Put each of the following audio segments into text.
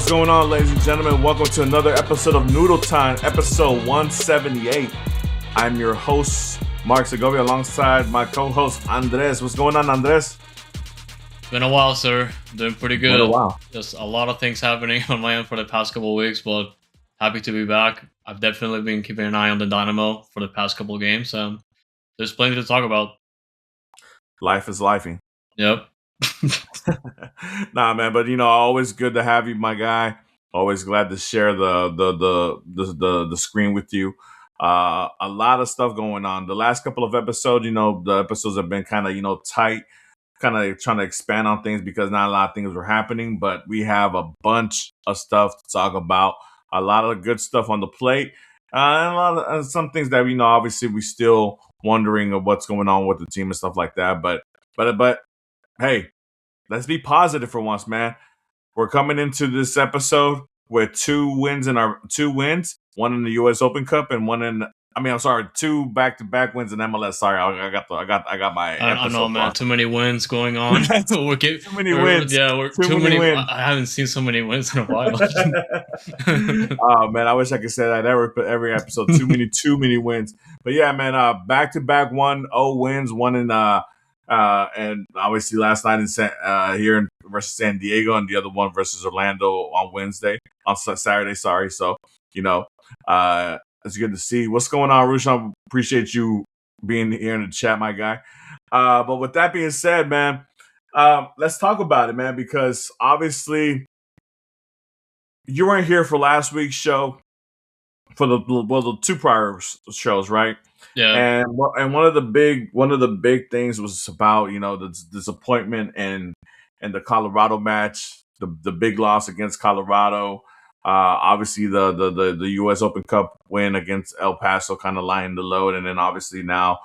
What's going on, ladies and gentlemen? Welcome to another episode of Noodle Time, episode 178. I'm your host, Mark Segovia, alongside my co-host, Andrés. What's going on, Andrés? Been a while, sir. Doing pretty good. Been a while. Just a lot of things happening on my end for the past couple of weeks, but happy to be back. I've definitely been keeping an eye on the Dynamo for the past couple of games, and there's plenty to talk about. Life is lifing. Yep. Nah, man, but always good to have you, my guy. Always glad to share the screen with you. A lot of stuff going on. The last couple of episodes, the episodes have been kind of tight, kind of trying to expand on things because not a lot of things were happening. But we have a bunch of stuff to talk about. A lot of good stuff on the plate, and a lot of some things that obviously we still wondering of what's going on with the team and stuff like that. But hey, let's be positive for once, man. We're coming into this episode with two wins, one in the U.S. Open Cup and two back-to-back wins in MLS. Sorry, I got my. I know, man. Too many wins going on. Too many wins. Yeah, we're too many wins. I haven't seen so many wins in a while. Oh man, I wish I could say that every episode. Too many wins. But yeah, man. Back-to-back 1-0 wins. One in and obviously last night here versus San Diego, and the other one versus Orlando on Saturday. Sorry. So it's good to see. What's going on, Rushan? Appreciate you being here in the chat, my guy. But with that being said, man, let's talk about it, man, because obviously you weren't here for last week's show for the two prior shows, right? Yeah. And one of the big things was about the disappointment in the Colorado match, the big loss against Colorado. Obviously the U.S. Open Cup win against El Paso kind of lying the load, and then obviously now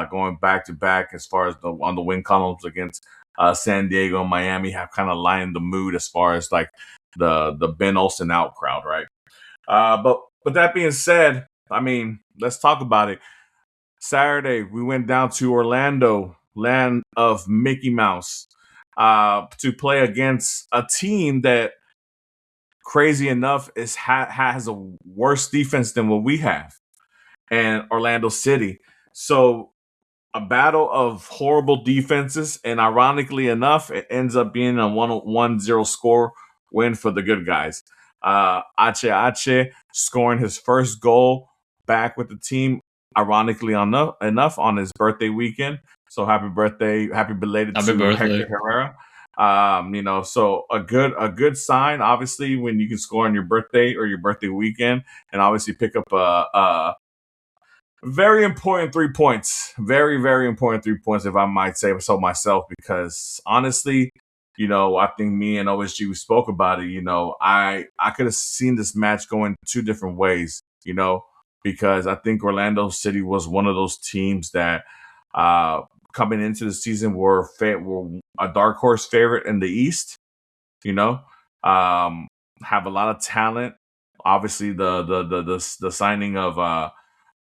going back to back as far as on the win columns against San Diego and Miami have kind of lined the mood as far as like the Ben Olsen out crowd, right? But that being said, I mean, let's talk about it. Saturday we went down to Orlando, land of Mickey Mouse, to play against a team that, crazy enough, has a worse defense than what we have, and Orlando City. So a battle of horrible defenses, and ironically enough, it ends up being a 1-0 score win for the good guys. Ache scoring his first goal back with the team, ironically enough, on his birthday weekend. So happy belated to Hector Herrera. So a good sign, obviously, when you can score on your birthday or your birthday weekend, and obviously pick up a very important 3 points. Very, very important 3 points, if I might say so myself, because honestly, I think me and OSG spoke about it. I could have seen this match going two different ways, because I think Orlando City was one of those teams that coming into the season were a dark horse favorite in the East. Have a lot of talent. Obviously, the signing of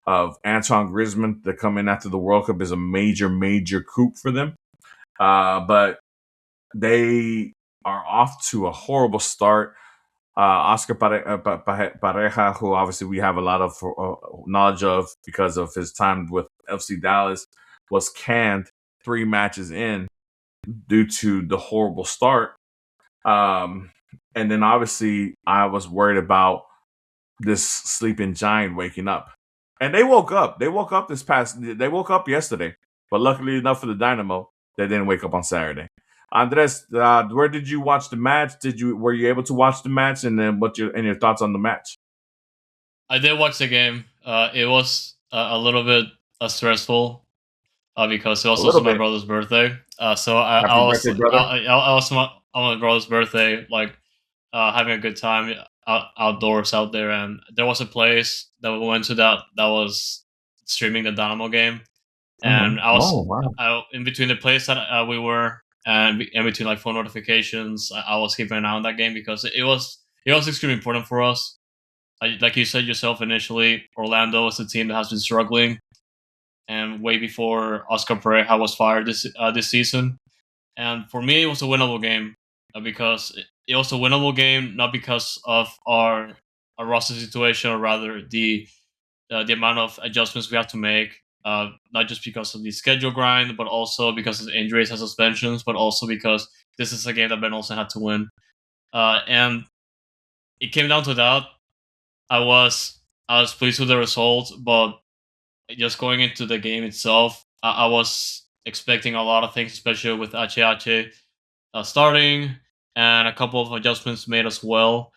Antoine Griezmann to come in after the World Cup is a major coup for them. But they are off to a horrible start. Oscar Pareja, who obviously we have a lot of knowledge of because of his time with FC Dallas, was canned 3 matches in due to the horrible start. And then obviously I was worried about this sleeping giant waking up. And they woke up. They woke up yesterday. But luckily enough for the Dynamo, they didn't wake up on Saturday. Andres, where did you watch the match? Were you able to watch the match? And then your thoughts on the match? I did watch the game. It was a little bit stressful because it was also my brother's birthday. So I was on my brother's birthday, like having a good time outdoors out there, and there was a place that we went to that was streaming the Dynamo game, and I was in between the place that we were. And in between like phone notifications, I was keeping an eye on that game because it was extremely important for us. Like you said yourself initially, Orlando is a team that has been struggling, and way before Oscar Pareja was fired this season. And for me, it was a winnable game. because it was a winnable game, not because of our roster situation, or rather the amount of adjustments we have to make. Not just because of the schedule grind, but also because of the injuries and suspensions, but also because this is a game that Ben Olsen had to win. And it came down to that. I was pleased with the result, but just going into the game itself, I was expecting a lot of things, especially with Ache starting and a couple of adjustments made as well.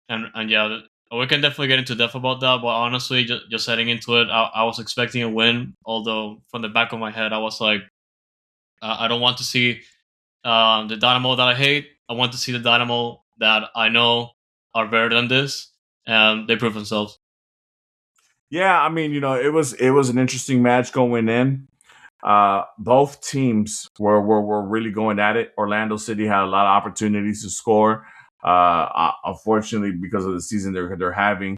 And yeah, we can definitely get into depth about that. But honestly, just heading into it, I was expecting a win. Although from the back of my head, I was like, I don't want to see the Dynamo that I hate. I want to see the Dynamo that I know are better than this, and they prove themselves. Yeah, I mean, it was an interesting match going in. Both teams were really going at it. Orlando City had a lot of opportunities to score. Unfortunately, because of the season they're having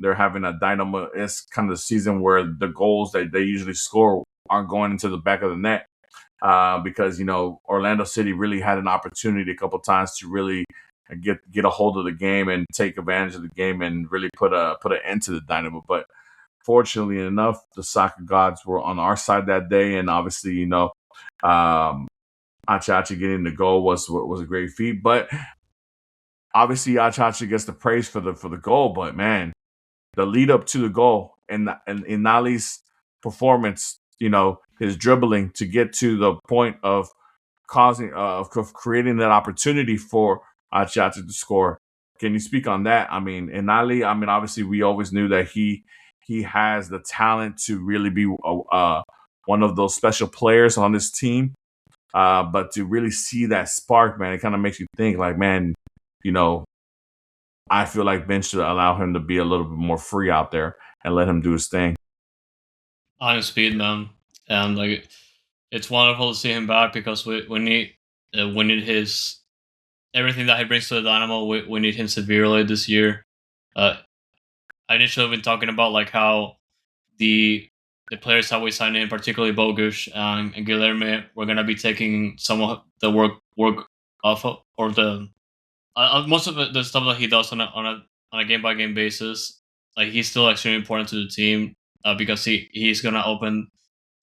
a Dynamo. It's kind of season where the goals that they usually score aren't going into the back of the net. Because Orlando City really had an opportunity a couple times to really get a hold of the game and take advantage of the game and really put an end to the Dynamo. But fortunately enough, the soccer gods were on our side that day, and obviously, Achachi getting the goal was a great feat. But obviously, Achachi gets the praise for the goal. But man, the lead up to the goal and in Nali's performance, his dribbling to get to the point of of creating that opportunity for Achachi to score. Can you speak on that? I mean, Inali, obviously we always knew that he has the talent to really be one of those special players on this team. But to really see that spark, man, it kind of makes you think like, man, you know, I feel like Ben should allow him to be a little bit more free out there and let him do his thing. On his speed, man, and like it's wonderful to see him back because we need his everything that he brings to the Dynamo. We need him severely this year. Uh, I initially have been talking about like how the the players that we signed in, particularly Bogush and Guilherme, we're gonna be taking some of the work off of, or the most of the stuff that he does on a game by game basis. Like he's still extremely important to the team because he's gonna open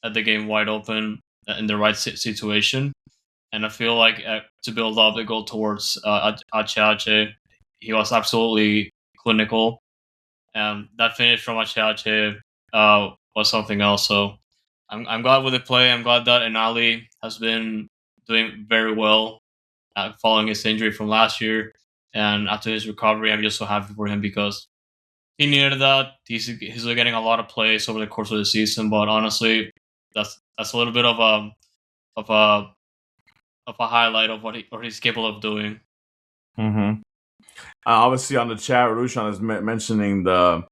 the game wide open in the right situation. And I feel like to build up the goal towards Ache, he was absolutely clinical, and that finish from Ache was something else. So I'm glad with the play. I'm glad that Enali has been doing very well following his injury from last year, and after his recovery, I'm just so happy for him because he needed that. He's getting a lot of plays over the course of the season, but honestly, that's a little bit of a of a highlight of what he's capable of doing. Mm-hmm. Obviously, on the chat, Rushan is mentioning the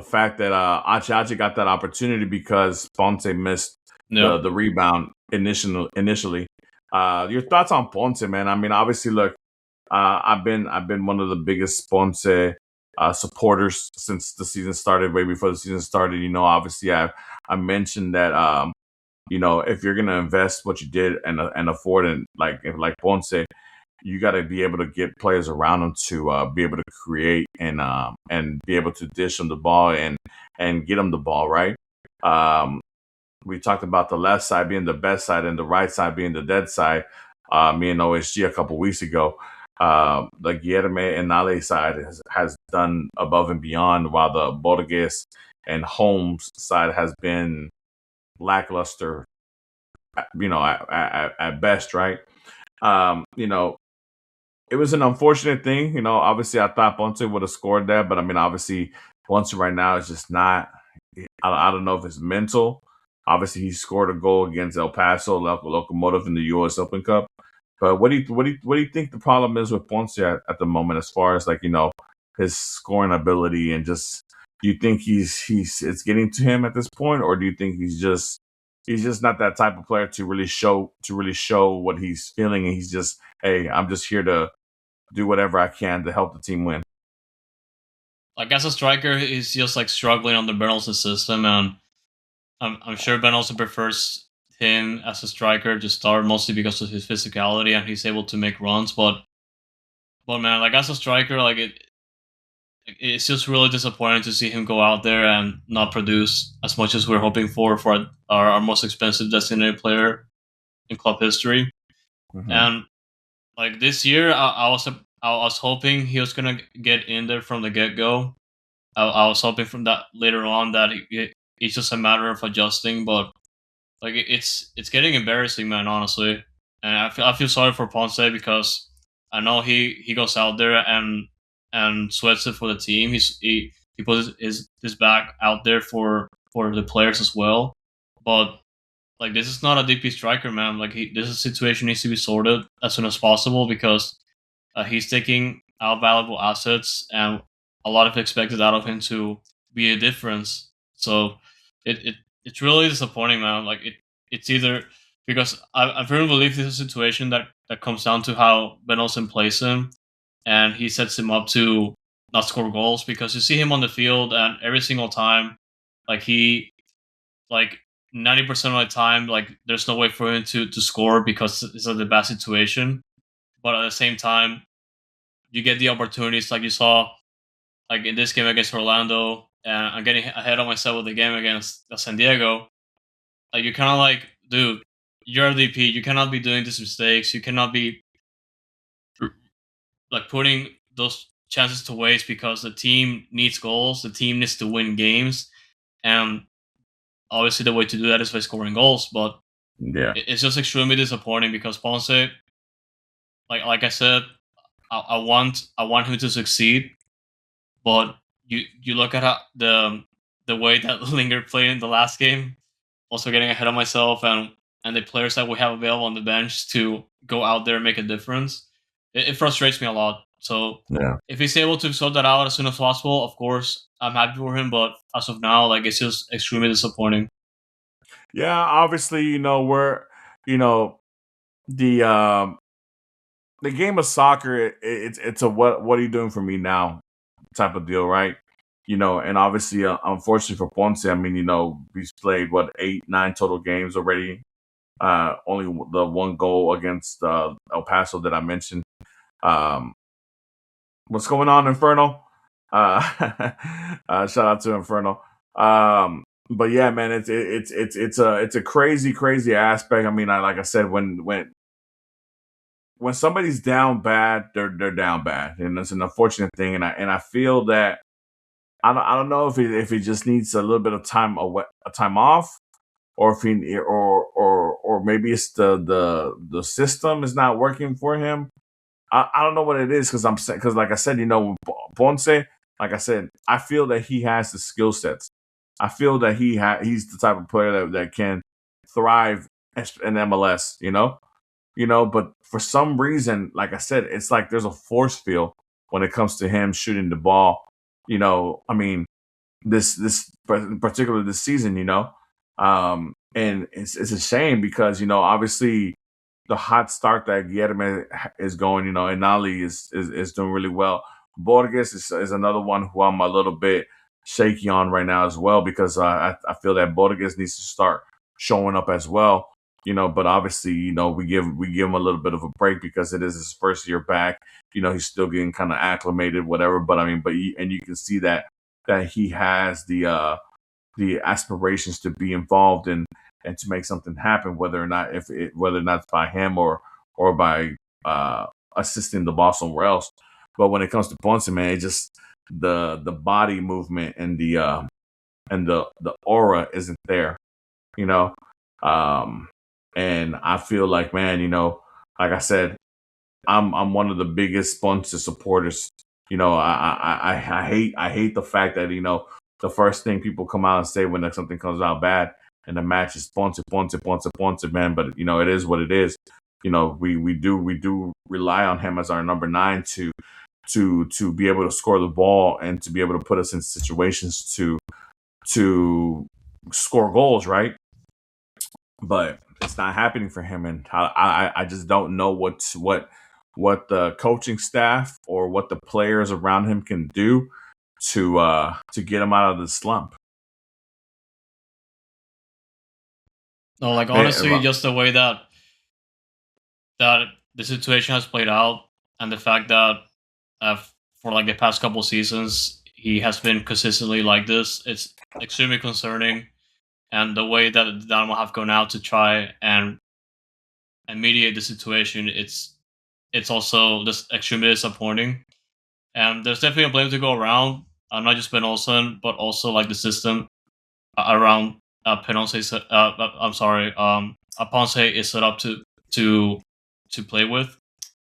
fact that Achi got that opportunity because Ponce missed the rebound initially. Your thoughts on Ponce, man? I mean, obviously, look, I've been one of the biggest Ponce supporters since the season started. Way before the season started, obviously, I mentioned that if you're gonna invest what you did and afford and like Ponce, you got to be able to get players around him to be able to create and be able to dish him the ball and get him the ball right. We talked about the left side being the best side and the right side being the dead side. Me and OSG a couple weeks ago. The Guilherme and Nale side has done above and beyond, while the Borges and Holmes side has been lackluster, at best, right? It was an unfortunate thing. Obviously, I thought Ponce would have scored that, but I mean, obviously, Ponce right now is just not. I don't know if it's mental. Obviously, he scored a goal against El Paso Locomotive in the U.S. Open Cup. But what do you think the problem is with Ponce at the moment, as far as like his scoring ability and just do you think it's getting to him at this point, or do you think he's just not that type of player to really show what he's feeling, and he's just, hey, I'm just here to do whatever I can to help the team win? Like as a striker, he's just like struggling on the Ben Olsen system, and I'm sure Ben Olsen prefers him as a striker to start, mostly because of his physicality and he's able to make runs. But man, like as a striker, like it's just really disappointing to see him go out there and not produce as much as we're hoping for our most expensive designated player in club history. Mm-hmm. And like this year, I was hoping he was gonna get in there from the get go. I was hoping from that later on that it's just a matter of adjusting, but like it's getting embarrassing, man. Honestly, and I feel sorry for Ponce because I know he goes out there and sweats it for the team. He puts his back out there for the players as well. But like this is not a DP striker, man. Like this situation needs to be sorted as soon as possible because he's taking out valuable assets and a lot of expected out of him to be a difference. So it's really disappointing, man. Like it's either because I firmly believe this is a situation that comes down to how Ben Olsen plays him, and he sets him up to not score goals because you see him on the field and every single time, like he like 90% of the time, like there's no way for him to score because it's a bad situation. But at the same time, you get the opportunities like you saw like in this game against Orlando, and I'm getting ahead of myself with the game against San Diego. Like you're kind of like, dude, you're a DP. You cannot be doing these mistakes. You cannot be like putting those chances to waste because the team needs goals. The team needs to win games, and obviously the way to do that is by scoring goals. But yeah, it's just extremely disappointing because Ponce, like I said, I want him to succeed. But you look at how the way that Lingard played in the last game, also getting ahead of myself, and the players that we have available on the bench to go out there and make a difference, it frustrates me a lot. So yeah, if he's able to sort that out as soon as possible, of course I'm happy for him. But as of now, like it's just extremely disappointing. yeah. Obviously, we're the the game of soccer. It's a what are you doing for me now type of deal, right? And obviously, unfortunately for Ponce, I mean, he's played what 8, 9 total games already. Only the one goal against El Paso that I mentioned. Um, what's going on, Inferno? Shout out to Inferno. But yeah, man, it's a crazy aspect. I mean, like I said, when somebody's down bad, they're down bad, and it's an unfortunate thing. And I feel that I don't know if he just needs a little bit of a time off, or if he or maybe it's the system is not working for him. I don't know what it is because like I said, Ponce, like I said, I feel that he has the skill sets. I feel that he's the type of player that can thrive in MLS. But for some reason, like I said, it's like there's a force field when it comes to him shooting the ball. I mean, this particularly this season, and it's a shame because obviously the hot start that Guillermo is going, and Nali is doing really well. Borges is another one who I'm a little bit shaky on right now as well because I feel that Borges needs to start showing up as well. But obviously, we give him a little bit of a break because it is his first year back. He's still getting kind of acclimated, whatever. But I mean, and you can see that he has the aspirations to be involved and to make something happen, whether or not it's by him or by assisting the ball somewhere else. But when it comes to Ponce, man, it just the body movement and the aura isn't there, you know. And I feel like, man, like I said, I'm one of the biggest Ponce supporters. I hate the fact that the first thing people come out and say when something comes out bad in the match is Ponce, man. But it is what it is. We do rely on him as our number 9 to be able to score the ball and to be able to put us in situations to score goals, right? But it's not happening for him, and I just don't know what the coaching staff or what the players around him can do to get him out of the slump. No, like honestly, just the way that the situation has played out, and the fact that for like the past couple seasons he has been consistently like this, it's extremely concerning. And the way that the Dynamo have gone out to try and mediate the situation, it's also just extremely disappointing. And there's definitely a blame to go around, not just Ben Olsen, but also like the system around Ponce. I'm sorry, Ponce is set up to to play with,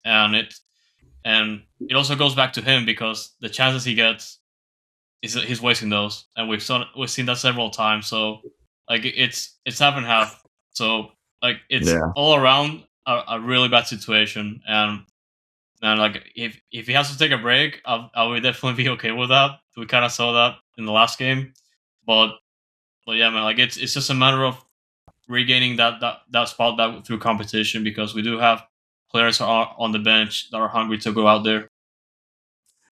and it also goes back to him because the chances he gets he's wasting those, and we've seen that several times. So like it's half and half. So like it's all around a really bad situation, and like if he has to take a break, I would definitely be okay with that. We kind of saw that in the last game, but yeah, man, like it's just a matter of regaining that spot back through competition, because we do have players who are on the bench that are hungry to go out there.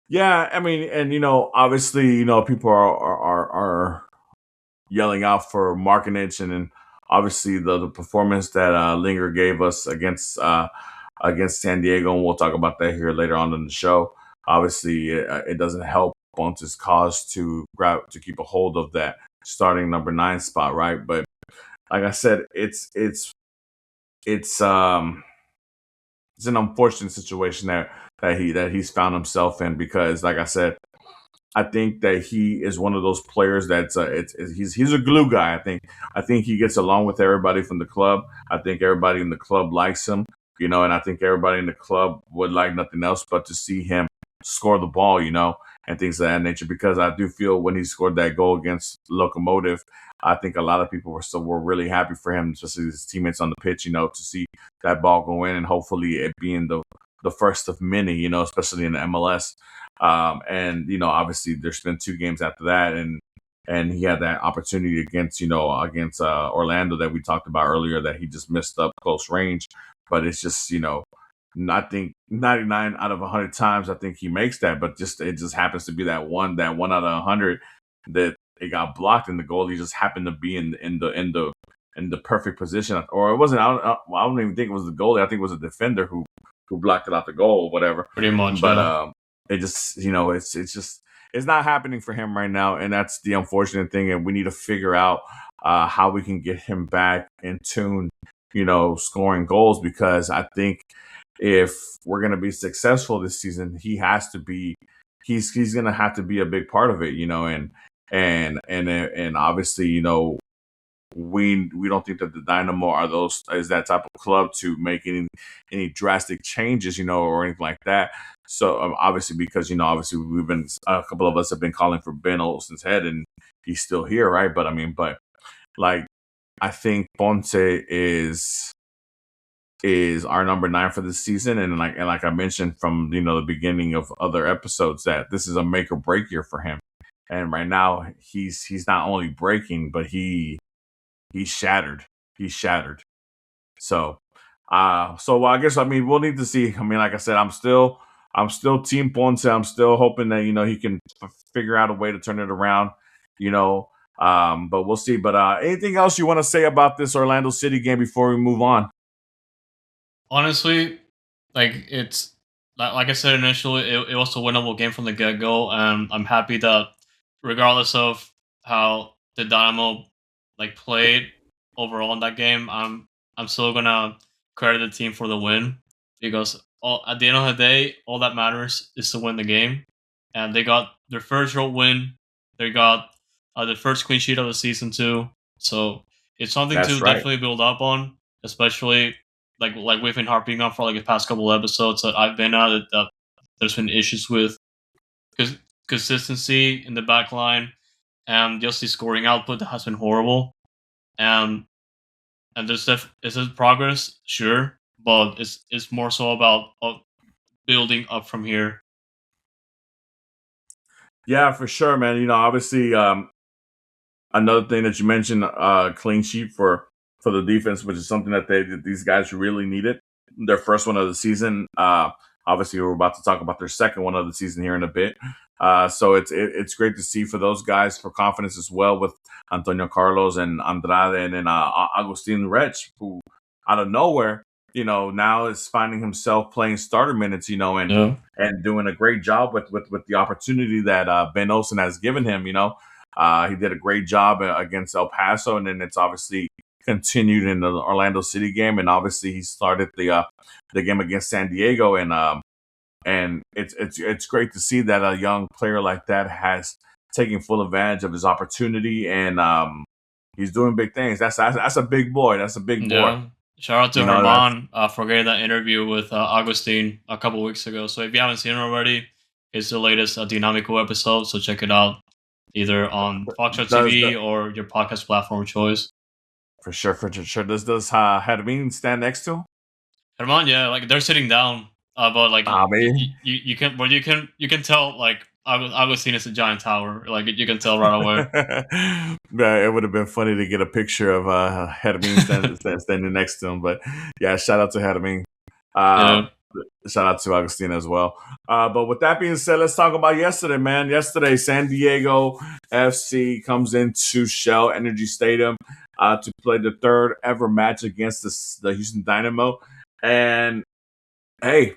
Yeah, I mean, and obviously, people are yelling out for Markinich, and then obviously the performance that Linger gave us against San Diego, and we'll talk about that here later on in the show. Obviously, it doesn't help Ponce's cause to keep a hold of that starting number 9 spot, right? But like I said, it's an unfortunate situation that he's found himself in, because, like I said, I think that he is one of those players that's he's a glue guy. I think he gets along with everybody from the club. I think everybody in the club likes him, and I think everybody in the club would like nothing else but to see him score the ball, and things of that nature. Because I do feel when he scored that goal against Locomotive, I think a lot of people were really happy for him, especially his teammates on the pitch, to see that ball go in, and hopefully it being the first of many, especially in the MLS. And obviously there's been 2 games after that, and he had that opportunity against Orlando that we talked about earlier, that he just missed up close range. But it's just I think 99 out of 100 times I think he makes that, but it just happens to be that one out of 100 that it got blocked, and the goalie just happened to be in the perfect position. Or it wasn't. I don't even think it was the goalie. I think it was a defender who blocked it out the goal or whatever. Pretty much. But it just it's not happening for him right now, and that's the unfortunate thing. And we need to figure out how we can get him back in tune, scoring goals, because I think if we're going to be successful this season, he's going to have to be a big part of it, and obviously, we don't think that the Dynamo is that type of club to make any drastic changes, or anything like that. So obviously, because obviously we've been a couple of us have been calling for Ben Olsen's head, and he's still here, right? But like I think Ponce is our number 9 for this season, and like I mentioned from the beginning of other episodes, that this is a make or break year for him. And right now he's not only breaking, but he's shattered. He's shattered. So I guess we'll need to see. Like I said, I'm still Team Ponce. I'm still hoping that he can figure out a way to turn it around. But we'll see. But anything else you want to say about this Orlando City game before we move on? Honestly, like it's like I said initially, it was a winnable game from the get go, and I'm happy that regardless of how the Dynamo played overall in that game, I'm still gonna credit the team for the win, because at the end of the day, all that matters is to win the game, and they got their first road win. They got the first clean sheet of the season too, so it's something to definitely build up on, especially like we've been harping on for the past couple episodes that I've been at it, that there's been issues with consistency in the back line, and just the scoring output has been horrible. And there's is it progress, sure, but it's more so about building up from here. Yeah, for sure, man. Obviously, another thing that you mentioned, clean sheet for the defense, which is something that these guys really needed. Their first one of the season. Obviously, we're about to talk about their second one of the season here in a bit. So it's great to see for those guys for confidence as well with Antonio Carlos and Andrade and then Agustin Rech, who out of nowhere, now is finding himself playing starter minutes, and doing a great job with the opportunity that Ben Olsen has given him. He did a great job against El Paso, and then it's obviously continued in the Orlando City game, and obviously he started the game against San Diego, and it's great to see that a young player like that has taken full advantage of his opportunity, and he's doing big things. That's a big boy. That's a big boy. Shout out to Herman for getting that interview with Agustin a couple weeks ago. So if you haven't seen it already, it's the latest Dynamico episode. So check it out either on Foxtrot TV or your podcast platform of choice. For sure. Does Herman stand next to him? Herman, yeah, like they're sitting down, but like you can tell like Agustin is a giant tower. Like you can tell right away. Yeah, it would have been funny to get a picture of Herman standing next to him, but yeah, shout out to Herman. Shout out to Agustin as well. But with that being said, let's talk about yesterday, man. Yesterday, San Diego FC comes into Shell Energy Stadium to play the third ever match against the Houston Dynamo. And hey,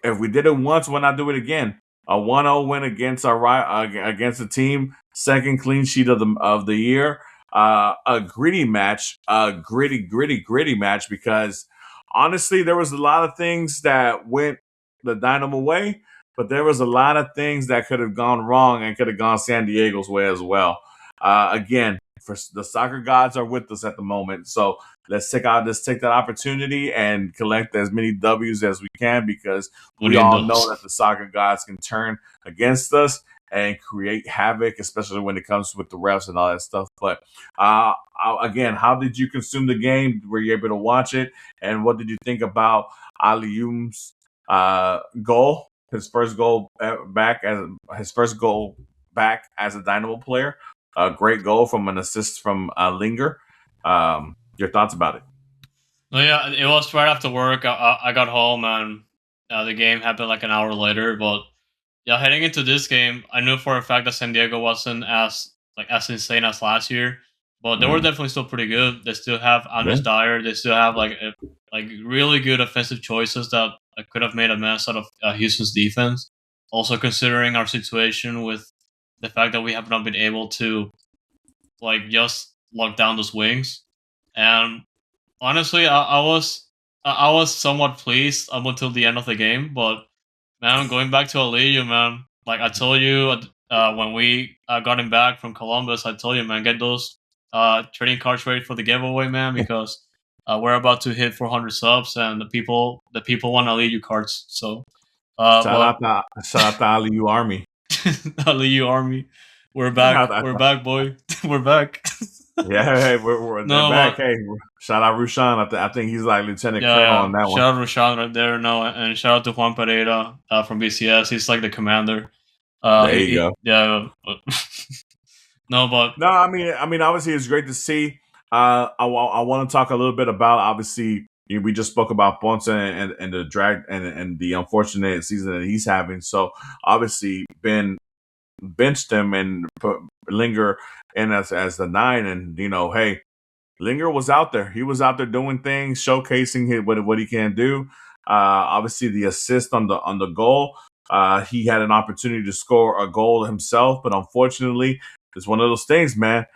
if we did it once, why not do it again? A 1-0 win against against the team, second clean sheet of the year. A gritty match, a gritty match, because honestly, there was a lot of things that went the Dynamo way, but there was a lot of things that could have gone wrong and could have gone San Diego's way as well. Again, for the soccer gods are with us at the moment, so let's take that opportunity and collect as many W's as we can, because we all know that the soccer gods can turn against us and create havoc, especially when it comes with the refs and all that stuff. But again, how did you consume the game? Were you able to watch it? And what did you think about Alioum's goal? His first goal back as a Dynamo player. A great goal from an assist from Linger. Your thoughts about it? No, yeah, it was right after work. I got home and the game happened like an hour later. But yeah, heading into this game, I knew for a fact that San Diego wasn't as insane as last year, but they were definitely still pretty good. They still have Andrés Dyer. They still have like really good offensive choices that could have made a mess out of Houston's defense. Also considering our situation with the fact that we have not been able to just lock down those wings. And honestly, I was somewhat pleased up until the end of the game. But man, going back to Aliyu, man, like I told you when we got him back from Columbus, I told you, man, get those trading cards ready for the giveaway, man, because we're about to hit 400 subs, and the people want Aliyu cards. So shout out to Aliyu Army. Aliyu Army, we're back. We're back, boy. We're back. Yeah, hey, we're back. Hey, shout out Rushan. I think he's like Lieutenant Colonel on that one. Shout out Rushan right there. No, and shout out to Juan Pereira from BCS. He's like the commander. There you go. Yeah. No, I mean, obviously it's great to see. I want to talk a little bit about, obviously, we just spoke about Ponce and the drag and the unfortunate season that he's having. So obviously, Ben benched him and put Linger in as the 9, and hey, Linger was out there. He was out there doing things, showcasing what he can do. Obviously, the assist on the goal. He had an opportunity to score a goal himself, but unfortunately, it's one of those things, man.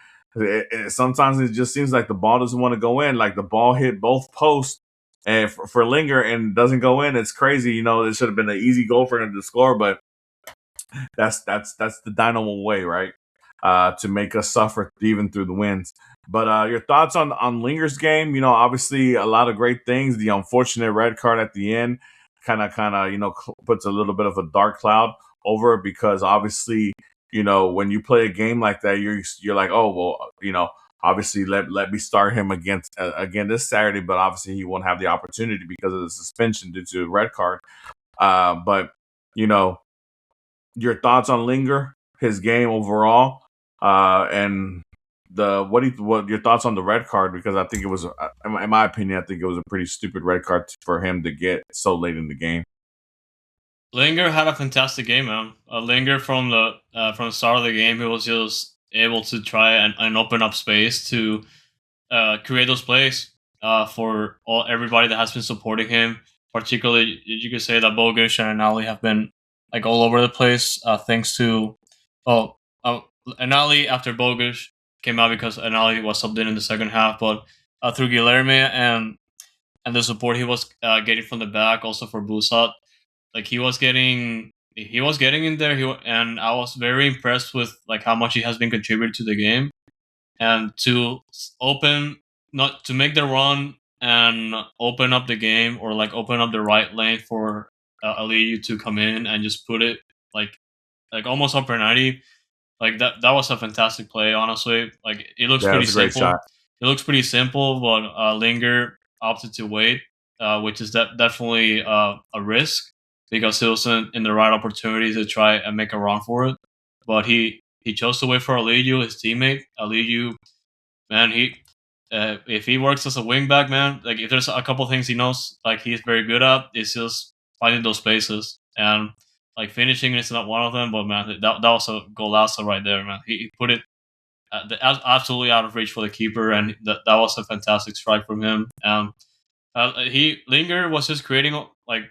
Sometimes it just seems like the ball doesn't want to go in. Like the ball hit both posts, and for Linger and doesn't go in. It's crazy. It should have been an easy goal for him to score, but that's the Dynamo way, right? To make us suffer even through the wins. But your thoughts on Linger's game? Obviously a lot of great things. The unfortunate red card at the end kind of puts a little bit of a dark cloud over it, because obviously when you play a game like that, you're like, oh well, obviously let me start him again this Saturday, but obviously he won't have the opportunity because of the suspension due to a red card. But your thoughts on Linger, his game overall, and what your thoughts on the red card? Because I think it was, in my opinion, I think it was a pretty stupid red card for him to get so late in the game. Linger had a fantastic game, man. Linger from the start of the game, he was just able to try and open up space to create those plays for everybody that has been supporting him. Particularly, you could say that Bogusz and Ali have been like all over the place, thanks to Anali after Bogusz came out because Anali was subbed in the second half, but through Guilherme and the support he was getting from the back, also for Busat, like he was getting in there. And I was very impressed with like how much he has been contributing to the game and to open not to make the run and open up the game or like open up the right lane for Aliyu to come in and just put it like almost upper 90. Like that was a fantastic play, honestly. Like it looks pretty simple. It looks pretty simple, but Linger opted to wait, which is definitely a risk because he wasn't in the right opportunity to try and make a run for it. But he chose to wait for Aliyu, his teammate. Aliyu, man, if he works as a wingback, man, like if there's a couple things he knows, like he's very good at, it's just finding those spaces and like finishing is not one of them. But man, that was a golazo right there, man. He put it absolutely out of reach for the keeper, and that was a fantastic strike from him. Linger was just creating like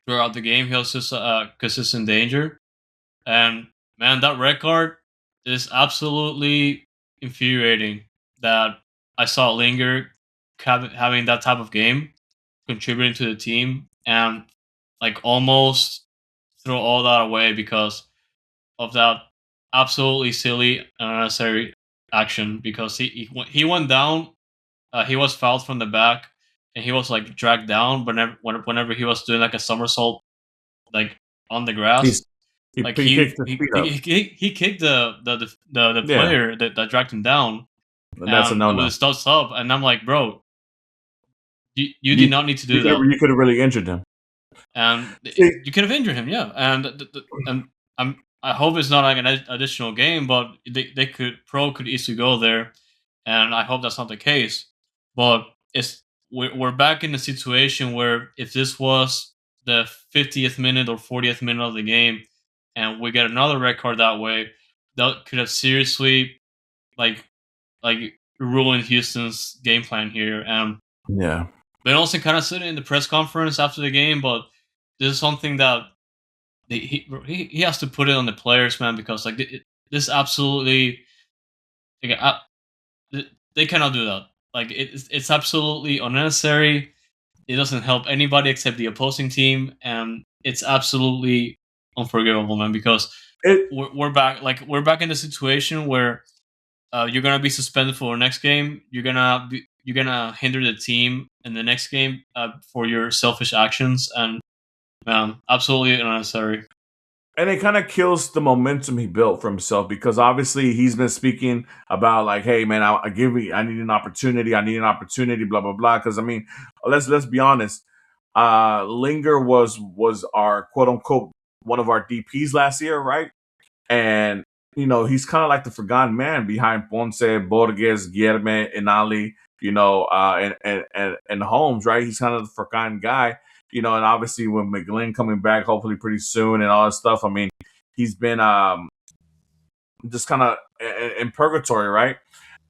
throughout the game. He was just consistent danger, and man, that red card is absolutely infuriating. That I saw Linger having that type of game, contributing to the team, and like almost throw all that away because of that absolutely silly and unnecessary action. Because he went down, he was fouled from the back, and he was like dragged down. But whenever he was doing like a somersault, like on the grass, he kicked the player that dragged him down. And that's a no-no. With his sub, and I'm like, bro, you did not need to do that. You could have really injured him. And you could have injured him, yeah. And I hope it's not like an additional game, but they could easily go there, and I hope that's not the case. But we're back in a situation where if this was the 50th minute or 40th minute of the game, and we get another red card that way, that could have seriously like ruined Houston's game plan here. And yeah, Ben Olsen kind of said it in the press conference after the game, but this is something that he has to put it on the players, man, because like this absolutely they cannot do that. Like it's absolutely unnecessary. It doesn't help anybody except the opposing team, and it's absolutely unforgivable, man. Because we're back in the situation where you're gonna be suspended for the next game. You're gonna hinder the team in the next game for your selfish actions, and absolutely unnecessary. And it kind of kills the momentum he built for himself because obviously he's been speaking about like, hey man, I need an opportunity, blah blah blah. Because I mean, let's be honest, Linger was our quote unquote one of our DPs last year, right? And you know he's kind of like the forgotten man behind Ponce, Borges, Guilherme, and Ali, you know, and Holmes, right? He's kind of the forgotten guy. You know, and obviously with McGlynn coming back hopefully pretty soon and all that stuff, I mean, he's been just kind of in purgatory, right?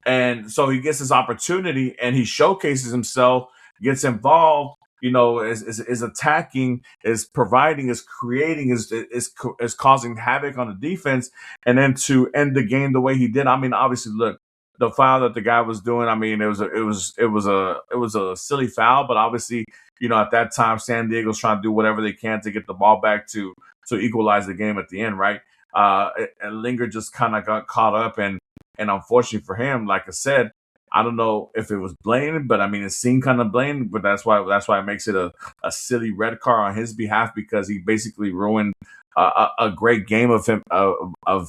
And so he gets his opportunity and he showcases himself, gets involved, you know, is attacking, is providing, is creating, is causing havoc on the defense, and then to end the game the way he did. I mean, obviously, look, the foul that the guy was doing, I mean, it was a silly foul, but obviously, you know, at that time, San Diego's trying to do whatever they can to get the ball back to equalize the game at the end, right? And Linger just kind of got caught up, and unfortunately for him, like I said, I don't know if it was blamed, but I mean, it seemed kind of blamed, but that's why it makes it a silly red card on his behalf because he basically ruined a great game of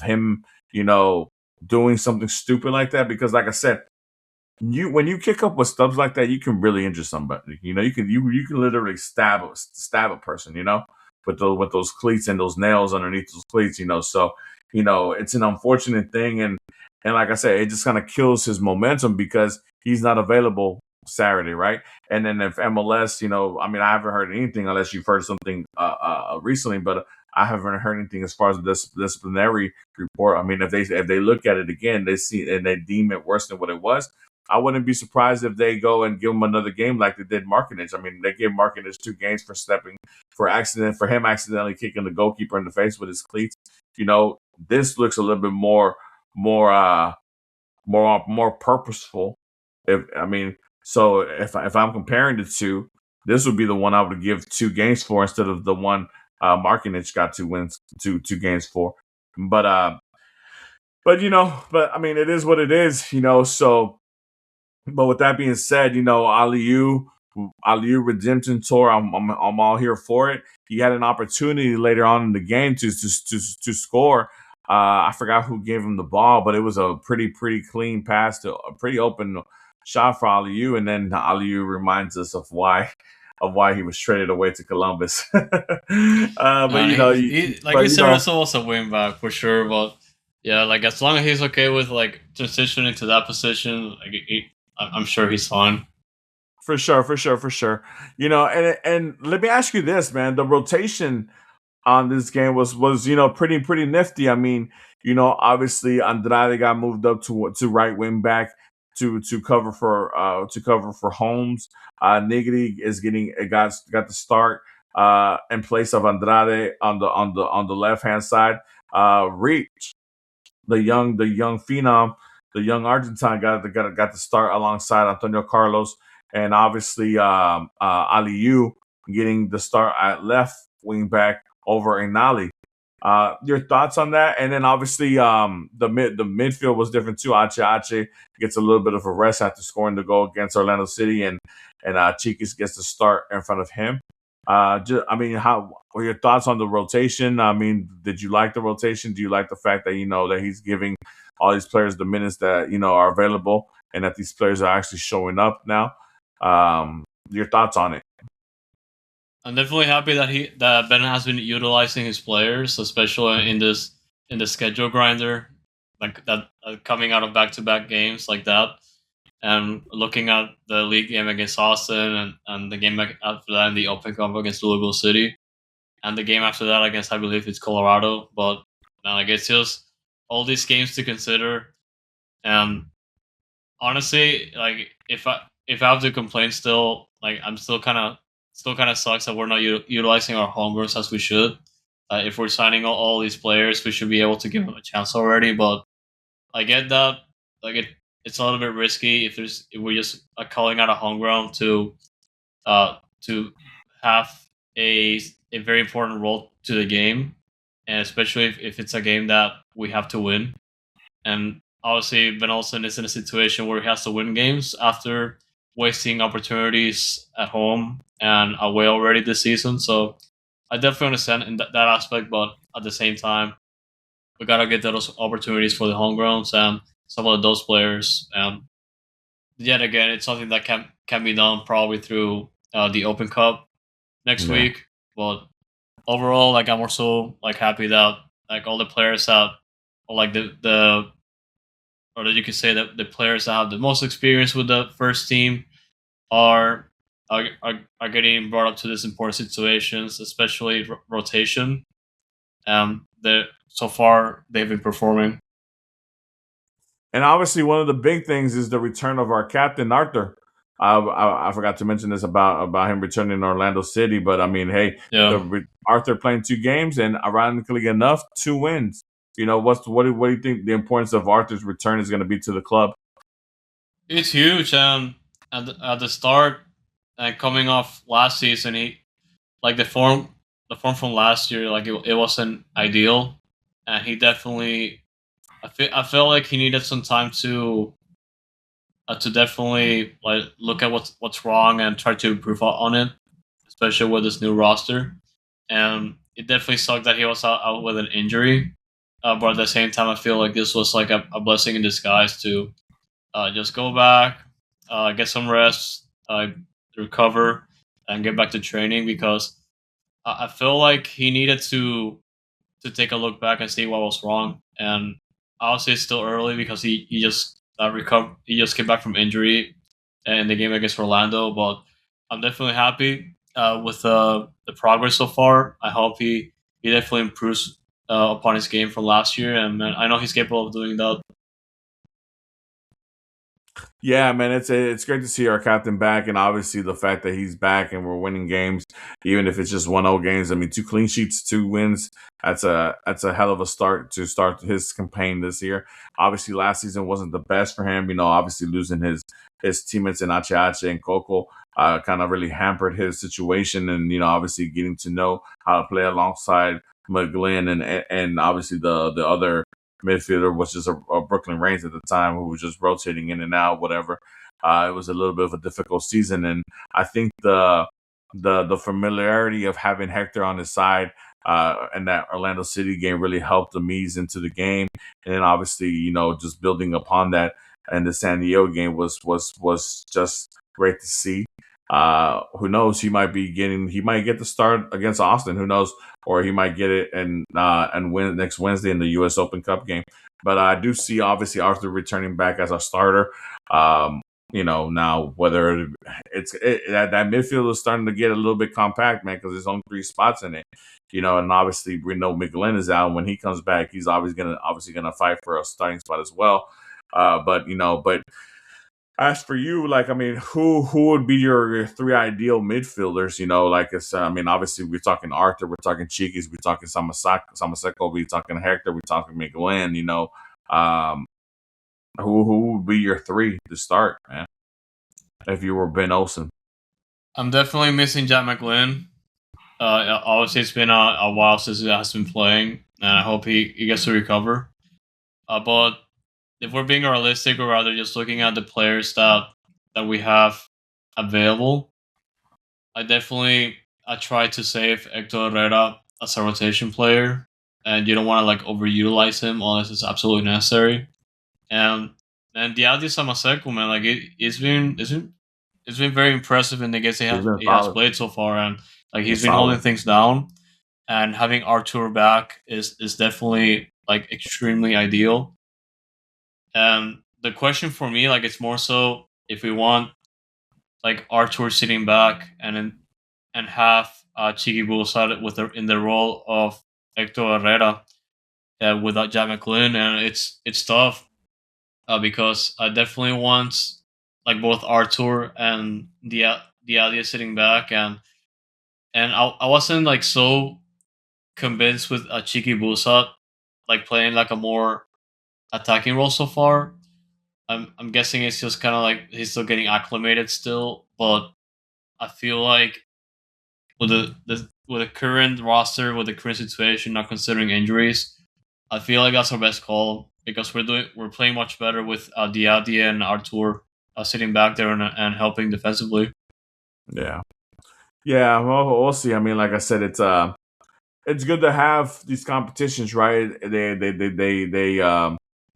him, you know, doing something stupid like that. Because like I said, when you kick up with stubs like that, you can really injure somebody. You know, you can literally stab a person, you know, with those cleats and those nails underneath those cleats, you know. So, you know, it's an unfortunate thing, and like I said, it just kind of kills his momentum because he's not available Saturday, right? And then if MLS, I mean, I haven't heard anything unless you've heard something recently, but I haven't heard anything as far as this disciplinary report. I mean, if they look at it again, they see and they deem it worse than what it was. I wouldn't be surprised if they go and give him another game like they did Markinich. I mean, they gave Markinich 2 games for him accidentally kicking the goalkeeper in the face with his cleats. This looks a little bit more purposeful. If I'm comparing the two, this would be the one I would give 2 games for instead of the one Markinich got 2 games for. But I mean, it is what it is. So. But with that being said, Aliyu Redemption Tour, I'm all here for it. He had an opportunity later on in the game to score. I forgot who gave him the ball, but it was a pretty clean pass to a pretty open shot for Aliyu, and then Aliyu reminds us of why he was traded away to Columbus. It's almost a win back for sure. But yeah, like as long as he's okay with like transitioning to that position, like I'm sure he's fine. For sure. And let me ask you this, man. The rotation on this game was pretty nifty. I mean, obviously Andrade got moved up to right wing back to cover for Holmes. Negri got the start in place of Andrade on the left hand side. Reach, the young phenom, the young Argentine got the start alongside Antonio Carlos, and obviously Aliyu getting the start at left wing back over Inali. Your thoughts on that? And then obviously the midfield was different too. Ache gets a little bit of a rest after scoring the goal against Orlando City, and Chiquis gets the start in front of him. How were your thoughts on the rotation? I mean, did you like the rotation? Do you like the fact that that he's giving all these players the minutes that are available, and that these players are actually showing up now? Your thoughts on it? I'm definitely happy that Ben has been utilizing his players, especially in the schedule grinder, like that coming out of back-to-back games like that, and looking at the league game against Austin and the game after that in the Open Cup against Louisville City, and the game after that against I believe it's Colorado. But like it's just all these games to consider, and honestly, like if I have to complain still, like I'm still kind of sucks that we're not utilizing our homegrowns as we should. If we're signing all these players, we should be able to give them a chance already. But I get that, like it's a little bit risky if we're just calling out a homegrown to have a very important role to the game, and especially if it's a game that we have to win. And obviously, Ben Olsen is in a situation where he has to win games after wasting opportunities at home and away already this season. So I definitely understand in that aspect, but at the same time, we gotta get those opportunities for the homegrowns and some of those players. And yet again, it's something that can be done probably through the Open Cup next week. But overall, like I'm also like happy that like all the players have like the or that you could say that the players that have the most experience with the first team are getting brought up to these important situations, especially rotation. So far they've been performing. And obviously, one of the big things is the return of our captain Artur. I forgot to mention this about him returning to Orlando City, but I mean, hey, Artur playing 2 games and ironically enough, 2 wins. What do you think the importance of Arthur's return is going to be to the club? It's huge. At the start and coming off last season, he like the form from last year, like it wasn't ideal, and he definitely. I felt like he needed some time to definitely like look at what's wrong and try to improve on it, especially with this new roster. And it definitely sucked that he was out with an injury. But at the same time, I feel like this was like a blessing in disguise to just go back, get some rest, recover, and get back to training because I feel like he needed to take a look back and see what was wrong. And obviously, it's still early because he just recovered. He just came back from injury, in the game against Orlando. But I'm definitely happy with the progress so far. I hope he definitely improves upon his game from last year, and I know he's capable of doing that. Yeah, man, it's great to see our captain back, and obviously the fact that he's back and we're winning games, even if it's just 1-0 games. I mean, 2 clean sheets, 2 wins. That's a hell of a start to start his campaign this year. Obviously, last season wasn't the best for him. Obviously losing his teammates in Ache and Coco kind of really hampered his situation, and obviously getting to know how to play alongside McGlynn and obviously the other midfielder was just a Brooklyn Reigns at the time who was just rotating in and out, whatever. It was a little bit of a difficult season, and I think the familiarity of having Hector on his side and that Orlando City game really helped him ease into the game, and then obviously just building upon that, and the San Diego game was just great to see. Who knows? He might get the start against Austin. Who knows? Or he might get it and win next Wednesday in the U.S. Open Cup game. But I do see obviously Artur returning back as a starter. Now whether that midfield is starting to get a little bit compact, man, because there's only 3 spots in it. And obviously we know McGlynn is out. When he comes back, he's obviously gonna fight for a starting spot as well. But as for you, who would be your 3 ideal midfielders? Obviously we're talking Arthur, we're talking Cheekies, we're talking Samaseko, we're talking Hector, we're talking McGlynn. Who would be your 3 to start, man? If you were Ben Olsen, I'm definitely missing Jack McGlynn. Obviously, it's been a while since he has been playing, and I hope he gets to recover. But if we're being realistic, or rather just looking at the players that we have available, I try to save Hector Herrera as a rotation player, and you don't want to overutilize him unless it's absolutely necessary. And Diadi Samaseko, man, it's been very impressive in the games he has played so far, and he's been holding things down. And having Artur back is definitely extremely ideal. And the question for me, it's more so if we want Artur sitting back and have Chigi Bulsat in the role of Hector Herrera without Jack McGlynn, and it's tough because I definitely want both Artur and Diadia sitting back, and I wasn't so convinced with Chiki Bulsat playing a more attacking role so far. I'm guessing it's just kind of he's still getting acclimated still, but I feel like with the current roster, with the current situation, not considering injuries, I feel like that's our best call because we're playing much better with Diadia and Artur sitting back there and helping defensively. Yeah. Well, we'll see. I mean, like I said, it's good to have these competitions, right? They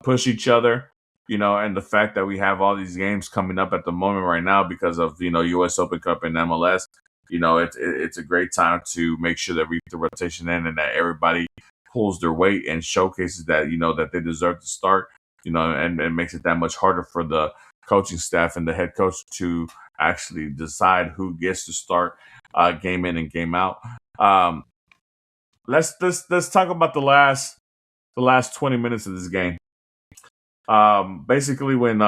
push each other, and the fact that we have all these games coming up at the moment right now because of U.S. Open Cup and MLS. It's a great time to make sure that we get the rotation in and that everybody pulls their weight and showcases that that they deserve to start. And makes it that much harder for the coaching staff and the head coach to actually decide who gets to start game in and game out. Let's talk about the last 20 minutes of this game. Basically when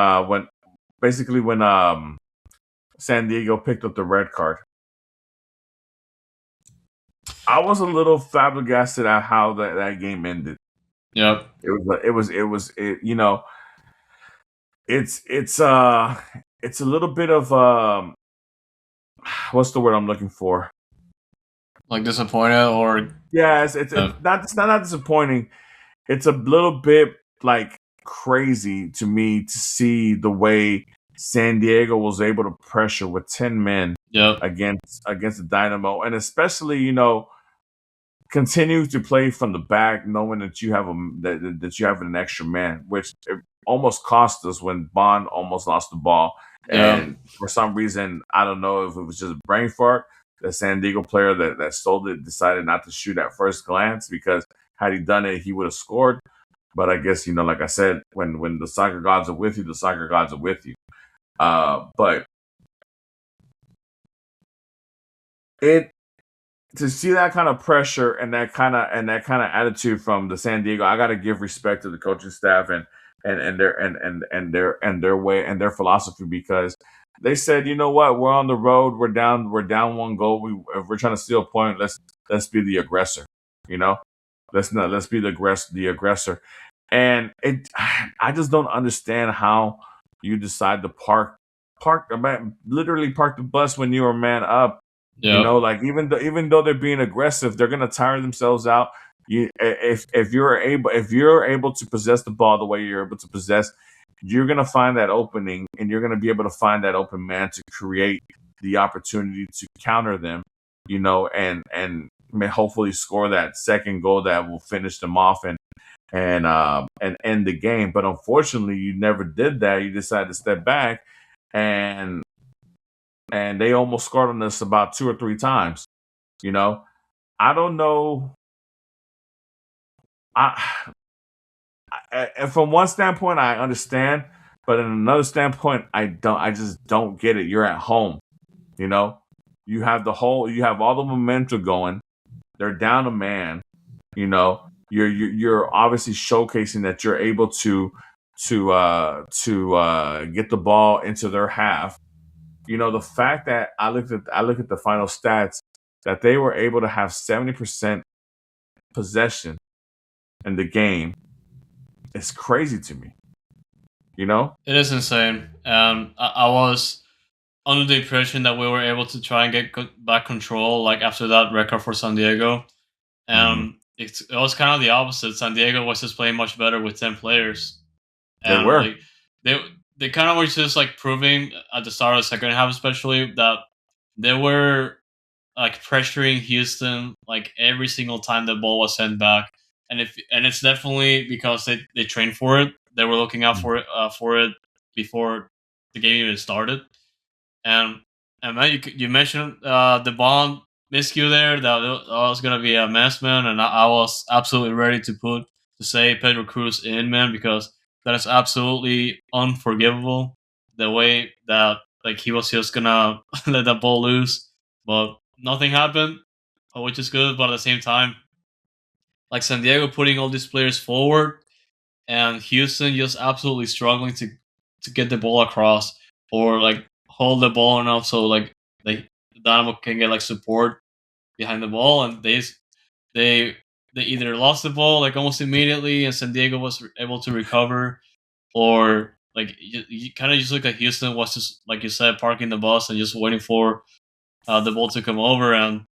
San Diego picked up the red card, I was a little flabbergasted at how that game ended. Yep. It's a little bit of what's the word I'm looking for? Disappointed or it's not disappointing. It's a little bit crazy to me to see the way San Diego was able to pressure with 10 men against the Dynamo, and especially continue to play from the back, knowing that you have that you have an extra man, which it almost cost us when Bond almost lost the ball. And for some reason, I don't know if it was just a brain fart. The San Diego player that stole it decided not to shoot at first glance, because had he done it, he would have scored. But I guess, like I said, when the soccer gods are with you, the soccer gods are with you. But to see that kind of pressure and that kind of attitude from the San Diego, I got to give respect to the coaching staff and their way and their philosophy, because they said, you know what, we're on the road, we're down 1 goal, if we're trying to steal a point, let's be the aggressor, let's be the aggressor. And I just don't understand how you decide to literally park the bus when you were man up. Yep. Like even though they're being aggressive, they're gonna tire themselves out. If you're able to possess the ball the way you're able to possess, you're gonna find that opening, and you're gonna be able to find that open man to create the opportunity to counter them, and hopefully score that second goal that will finish them off and end the game. But unfortunately, you never did that. You decided to step back, and they almost scored on us about 2 or 3 times. I don't know. And from one standpoint, I understand, but in another standpoint, I don't. I just don't get it. You're at home. You have all the momentum going. They're down a man. You're obviously showcasing that you're able to get the ball into their half. The fact that I look at the final stats, that they were able to have 70% possession in the game, it's crazy to me. It is insane. I was under the impression that we were able to try and get back control, like after that record for San Diego. It was kind of the opposite. San Diego was just playing much better with 10 players. And they were. They kind of were just like proving at the start of the second half, especially, that they were like pressuring Houston like every single time the ball was sent back. And it's definitely because they trained for it. They were looking out for it before the game even started. And man, you mentioned the Bond miscue there. That was gonna be a mess, man. And I was absolutely ready to say Pedro Cruz in, man, because that is absolutely unforgivable. The way that like he was just gonna let that ball loose, but nothing happened, which is good. But at the same time, like San Diego putting all these players forward, and Houston just absolutely struggling to get the ball across, or like hold the ball enough so like Dynamo can get like support behind the ball, and they either lost the ball like almost immediately, and San Diego was able to recover, or like you kind of just look like Houston was just, like you said, parking the bus and just waiting for the ball to come over, and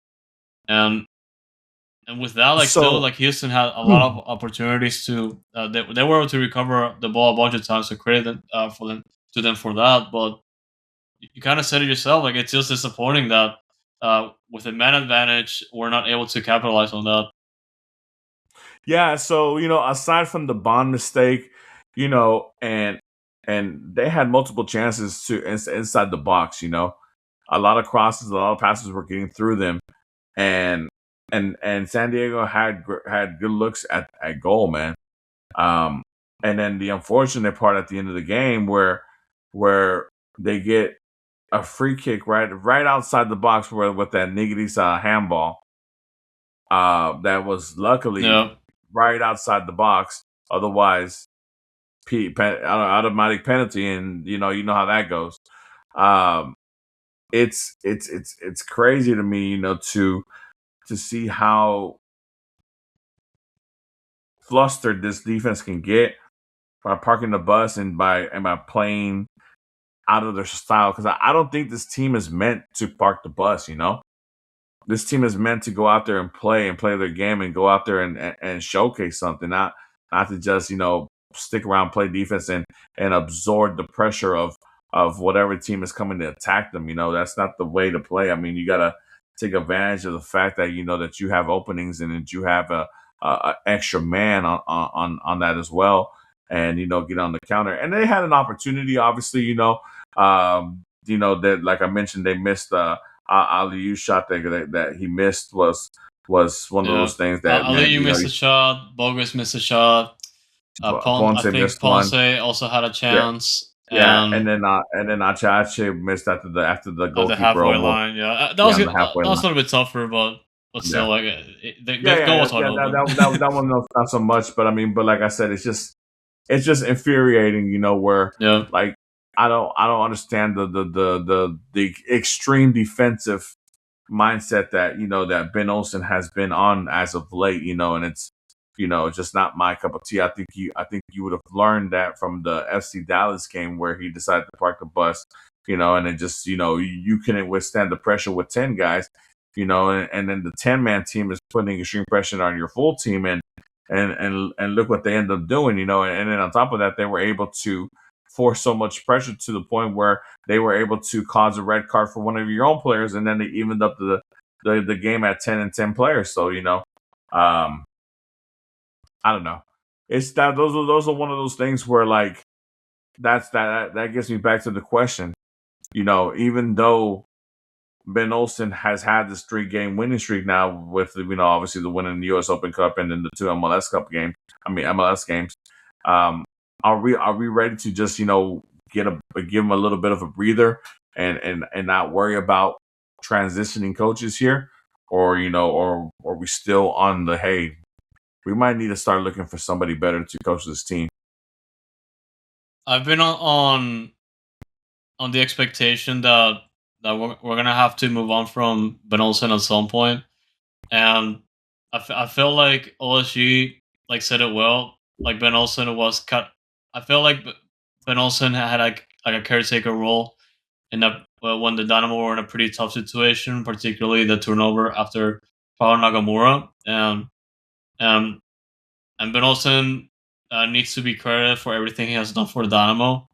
with that, like still like Houston had a lot of opportunities to they were able to recover the ball a bunch of times, so credit to them for that. But you kind of said it yourself, like it's just disappointing that with a man advantage, we're not able to capitalize on that. Yeah, so aside from the Bond mistake, and they had multiple chances to inside the box. A lot of crosses, a lot of passes were getting through them, and San Diego had good looks at goal, man. And then the unfortunate part at the end of the game where they get a free kick right outside the box with that Nigris handball. That was luckily right outside the box. Otherwise, automatic penalty, and you know how that goes. It's crazy to me, to see how flustered this defense can get by parking the bus and by playing out of their style. Because I don't think this team is meant to park the bus. This team is meant to go out there and play their game and go out there and showcase something, not to just stick around, play defense and absorb the pressure of whatever team is coming to attack them. That's not the way to play. I mean, you gotta take advantage of the fact that that you have openings and that you have a extra man on that as well, and get on the counter. And they had an opportunity, obviously. That, like I mentioned, they missed Aliu shot that he missed was one of those things that Aliu missed a shot, Bogus missed a shot. I think Ponce also had a chance. Yeah, and then Achache missed after the at the goalkeeper halfway almost line. Yeah, on the halfway that was line. a little bit tougher, but Yeah. still, like the goal was wide open. That one not so much, but I mean, but like I said, it's just infuriating, where Yeah. like I don't understand the extreme defensive mindset that that Ben Olsen has been on as of late, and it's just not my cup of tea. I think you would have learned that from the FC Dallas game where he decided to park the bus, and it just you couldn't withstand the pressure with 10 guys, and then the 10-man team is putting extreme pressure on your full team, and look what they end up doing, and then on top of that, they were able to force so much pressure to the point where they were able to cause a red card for one of your own players, and then they evened up the game at 10 players. So I don't know. It's that those are one of those things where like that gets me back to the question. Even though Ben Olsen has had this 3-game winning streak now with obviously the win in the U.S. Open Cup and then the 2 MLS Cup games. I mean MLS games. Are we ready to just give him a little bit of a breather and not worry about transitioning coaches here, or or are we still on the hey? We might need to start looking for somebody better to coach this team. I've been on the expectation that we're gonna have to move on from Ben Olsen at some point, and I feel like OSG like said it well. Like Ben Olsen was cut. I feel like Ben Olsen had like a caretaker role in that when the Dynamo were in a pretty tough situation, particularly the turnover after Paulo Nagamura, and and Ben Olsen needs to be credited for everything he has done for the Dynamo.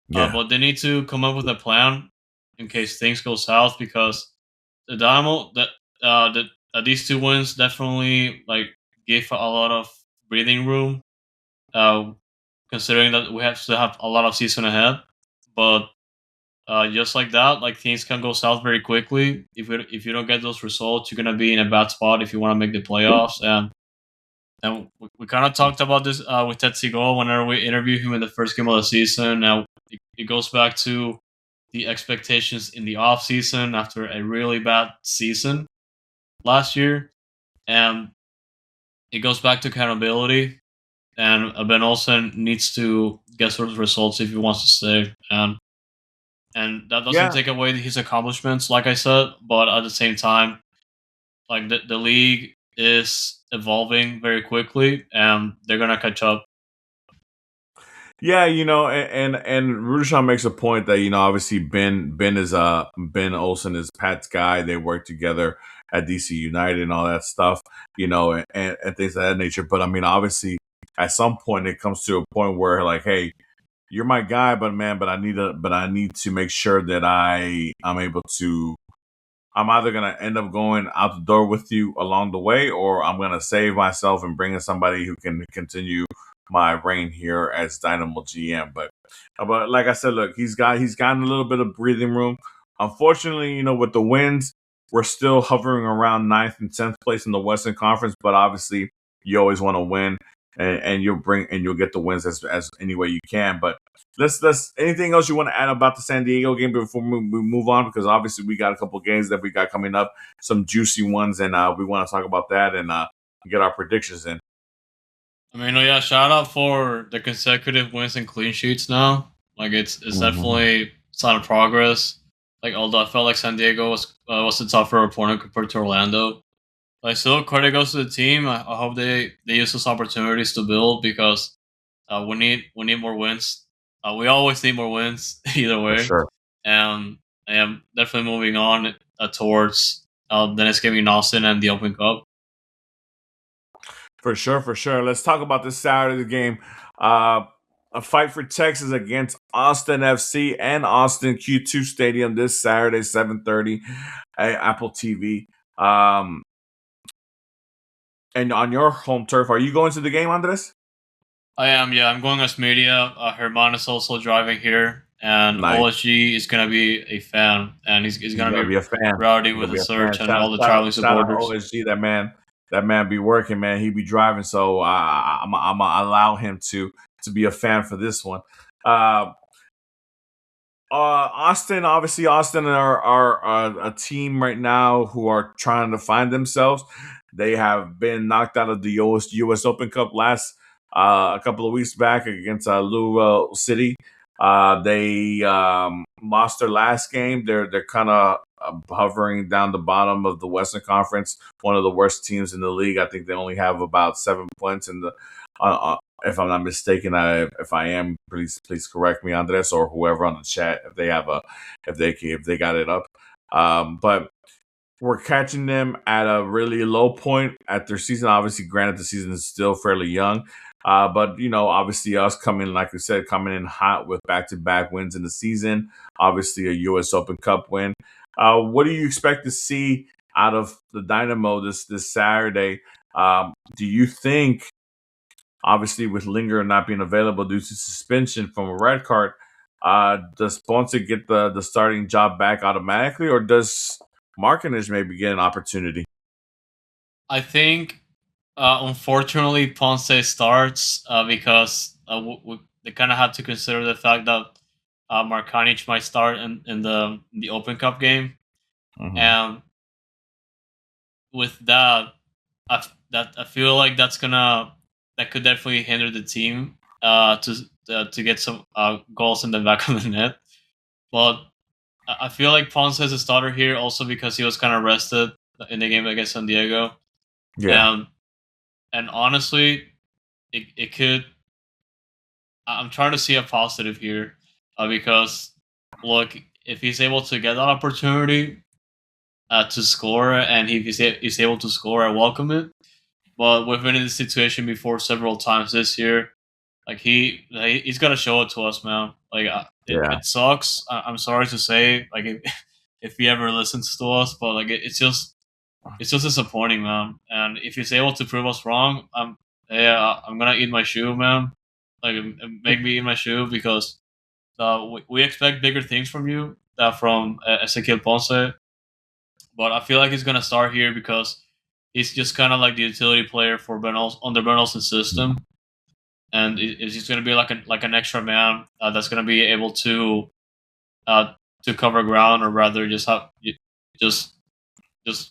Yeah. But they need to come up with a plan in case things go south, because the Dynamo these 2 wins definitely like give a lot of breathing room, uh, considering that we have to have a lot of season ahead. But just like that, like things can go south very quickly. If you don't get those results, you're gonna be in a bad spot if you want to make the playoffs. And we kind of talked about this with Ted Segal whenever we interviewed him in the first game of the season. Now it goes back to the expectations in the off season after a really bad season last year, and it goes back to accountability. And Ben Olsen needs to get sort of results if he wants to stay, and that doesn't take away his accomplishments, like I said. But at the same time, like the league is evolving very quickly, and they're gonna catch up. Yeah, and Rudishan makes a point that obviously Ben Olsen is Pat's guy. They work together at DC United and all that stuff, and things of that nature. But I mean, obviously, at some point, it comes to a point where like, hey, you're my guy, but I need to make sure that I'm able to. I'm either gonna end up going out the door with you along the way, or I'm gonna save myself and bring in somebody who can continue my reign here as Dynamo GM. But like I said, look, he's gotten a little bit of breathing room. Unfortunately, with the wins, we're still hovering around 9th and 10th place in the Western Conference. But obviously, you always want to win, and you'll get the wins as any way you can. But let's anything else you want to add about the San Diego game before we move on, because obviously we got a couple games that we got coming up, some juicy ones, and we want to talk about that and get our predictions in. I mean, yeah, shout out for the consecutive wins and clean sheets now. Like it's definitely a sign of progress. Like although I felt like San Diego was a tougher opponent compared to Orlando. Like still credit goes to the team. I hope they use those opportunities to build, because we need more wins. We always need more wins either way. For sure. And I am definitely moving on towards the next game in Austin and the Open Cup. For sure. Let's talk about this Saturday game. A fight for Texas against Austin FC and Austin Q2 Stadium this Saturday, 7:30 at Apple TV. And on your home turf, are you going to the game, Andres? I am, yeah. I'm going as media. Herman is also driving here, and nice. OSG is going to be a fan, and he's going to be a fan. Rowdy with the search and all the traveling supporters. OSG, that man be working, man. He be driving, so I'm allow him to be a fan for this one. Austin, obviously, Austin are a team right now who are trying to find themselves. They have been knocked out of the U.S. Open Cup last a couple of weeks back against Louisville City. They lost their last game. They're kind of hovering down the bottom of the Western Conference, one of the worst teams in the league. I think they only have about 7 points in the if I'm not mistaken. If I am, please correct me, Andres, or whoever on the chat if they have if they got it up. But we're catching them at a really low point at their season. Obviously, granted, the season is still fairly young. But obviously, us coming, like I said, coming in hot with back-to-back wins in the season. Obviously, a U.S. Open Cup win. What do you expect to see out of the Dynamo this Saturday? Do you think, obviously, with Linger not being available due to suspension from a red card, does Ponce get the starting job back automatically, or does Markinez maybe get an opportunity? I think, unfortunately, Ponce starts because they kind of have to consider the fact that Markanic might start in the Open Cup game, and with that, I feel like that could definitely hinder the team to get some goals in the back of the net. But I feel like Ponce is a starter here also because he was kind of rested in the game against San Diego. Yeah. And honestly, it could. I'm trying to see a positive here because look, if he's able to get that opportunity to score and he's able to score, I welcome it. But we've been in this situation before several times this year. Like he's got to show it to us, man. Like it sucks. I'm sorry to say, like if he ever listens to us, but like it's just disappointing, man. And if he's able to prove us wrong, I'm gonna eat my shoe, man. Like make me eat my shoe because we expect bigger things from you from Ezequiel Ponce. But I feel like he's gonna start here because he's just kind of like the utility player for under Bernal's system, and he's just gonna be like an extra man that's gonna be able to cover ground, or rather just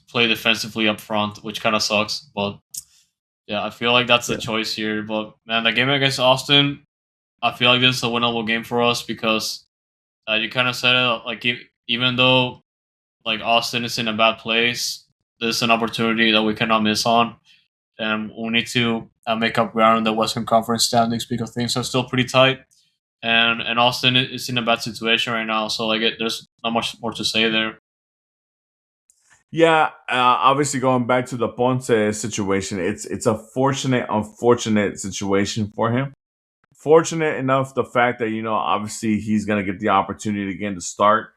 play defensively up front, which kind of sucks. But yeah, I feel like that's the choice here. But man, the game against Austin, I feel like this is a winnable game for us because you kind of said it. Like even though like Austin is in a bad place, this is an opportunity that we cannot miss on, and we need to make up ground in the Western Conference standings because things are still pretty tight. And Austin is in a bad situation right now, so like there's not much more to say there. Yeah, obviously going back to the Ponce situation, it's a unfortunate situation for him. Fortunate enough, the fact that obviously he's going to get the opportunity again to start.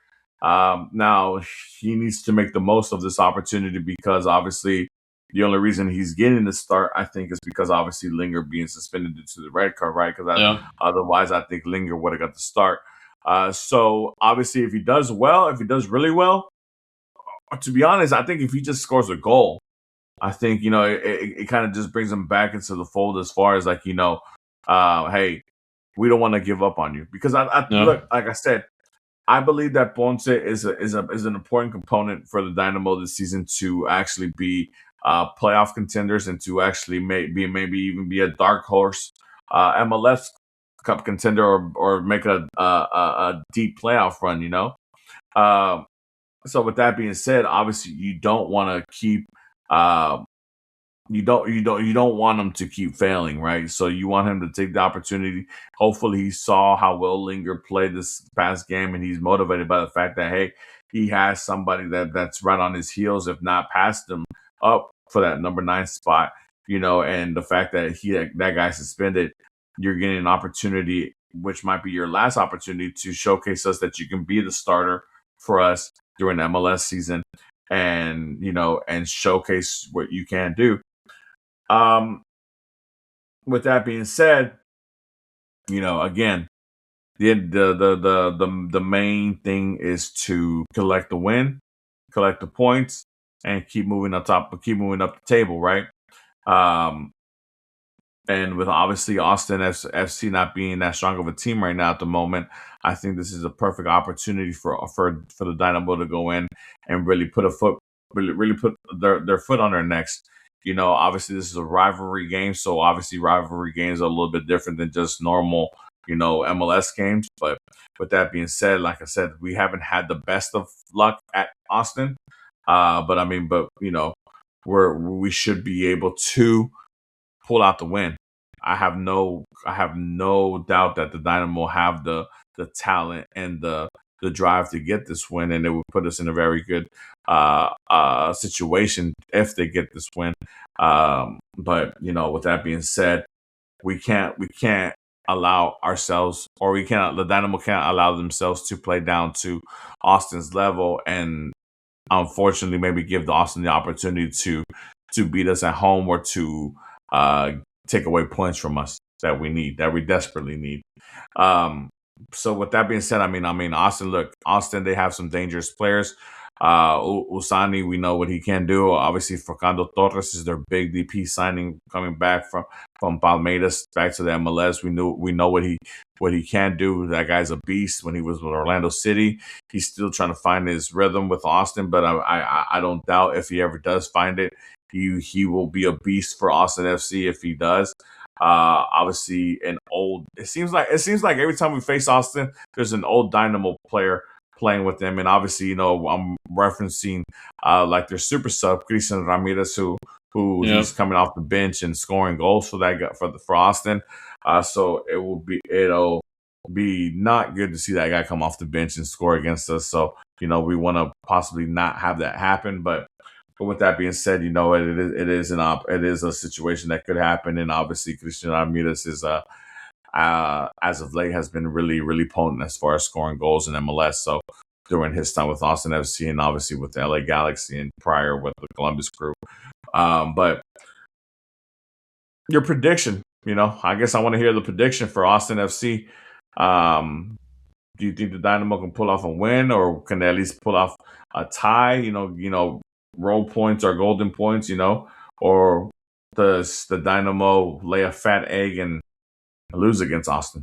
Now he needs to make the most of this opportunity because obviously the only reason he's getting the start, I think, is because obviously Linger being suspended due to the red card, right? Because otherwise, I think Linger would have got the start. So obviously, if he does really well, to be honest, I think if he just scores a goal, I think it kind of just brings him back into the fold as far as like hey, we don't want to give up on you because look, like I said, I believe that Ponce is an important component for the Dynamo this season to actually be playoff contenders and to actually maybe even be a dark horse MLS Cup contender or make a deep playoff run. So with that being said, obviously you don't want to keep you don't want him to keep failing, right? So you want him to take the opportunity. Hopefully he saw how well Linger played this past game and he's motivated by the fact that hey, he has somebody that's right on his heels, if not past him, up for that number 9 spot, and the fact that that guy suspended, you're getting an opportunity, which might be your last opportunity to showcase us that you can be the starter for us during the MLS season and and showcase what you can do. With that being said, again, the main thing is to collect the win, collect the points, and keep moving up the table, right? And with obviously Austin FC not being that strong of a team right now at the moment, I think this is a perfect opportunity for the Dynamo to go in and really really put their foot on their necks. Obviously this is a rivalry game, so obviously rivalry games are a little bit different than just normal, MLS games. But with that being said, like I said, we haven't had the best of luck at Austin. But we should be able to pull out the win. I have no doubt that the Dynamo have the talent and the drive to get this win, and it would put us in a very good situation if they get this win. But with that being said, we can't allow ourselves, or the Dynamo can't allow themselves to play down to Austin's level, and unfortunately maybe give the Austin the opportunity to beat us at home, or to uh, take away points from us that we desperately need. Um, so with that being said, Austin, they have some dangerous players. Usani, we know what he can do. Obviously, Fernando Torres is their big DP signing, coming back from Palmeiras back to the MLS. We know what he can do. That guy's a beast. When he was with Orlando City, he's still trying to find his rhythm with Austin, but I don't doubt if he ever does find it, he will be a beast for Austin FC if he does. Obviously, It seems like every time we face Austin, there's an old Dynamo player playing with them, and obviously, I'm referencing like their super sub Cristian Ramirez, who he's coming off the bench and scoring goals for for Austin. So it'll be not good to see that guy come off the bench and score against us. So we want to possibly not have that happen, but with that being said, it is a situation that could happen, and obviously Cristian Ramirez is as of late has been really really potent as far as scoring goals in MLS. So during his time with Austin FC, and obviously with the LA Galaxy, and prior with the Columbus Crew. But your prediction, I guess I want to hear the prediction for Austin FC. Do you think the Dynamo can pull off a win, or can they at least pull off a tie? Roll points or golden points, or does the Dynamo lay a fat egg and lose against Austin?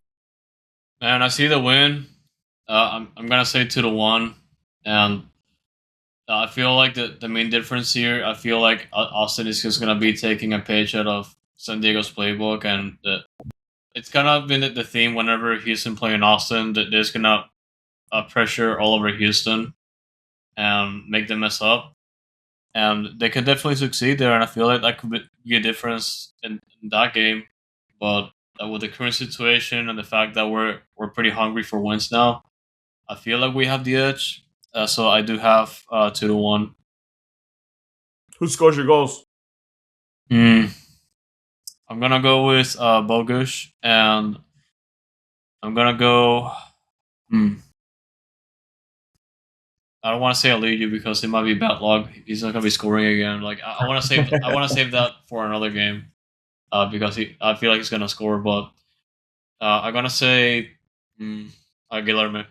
Man, I see the win. I'm gonna say 2-1, and I feel like the main difference here. I feel like Austin is just gonna be taking a page out of San Diego's playbook, and it's kind of been the theme whenever Houston playing Austin, that there's gonna pressure all over Houston and make them mess up. And they could definitely succeed there, and I feel like that could be a difference in that game. But with the current situation and the fact that we're pretty hungry for wins now, I feel like we have the edge. So I do have 2-1. Who scores your goals? I'm gonna go with Bogusz, and I'm gonna go. I don't want to say Aligi because it might be bad luck. He's not gonna be scoring again. Like I want to save. I want to save that for another game. Because I feel like he's gonna score. But I'm gonna say Guilherme.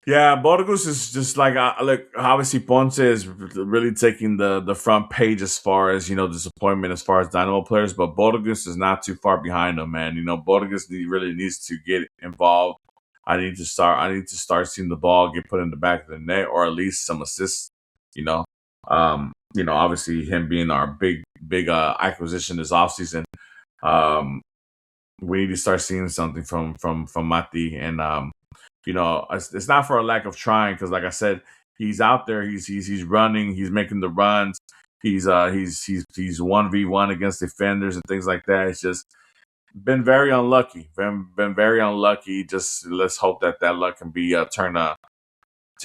Yeah, Borgus is just like obviously Ponce is really taking the front page as far as disappointment as far as Dynamo players, but Borgus is not too far behind them, man. Borgus really needs to get involved. I need to start seeing the ball get put in the back of the net, or at least some assists. Obviously him being our big acquisition this offseason. We need to start seeing something from Mati, and it's not for a lack of trying, because like I said, he's out there, he's running, he's making the runs, he's 1v1 against defenders and things like that. It's just been very unlucky. Been very unlucky. Just let's hope that luck can be turned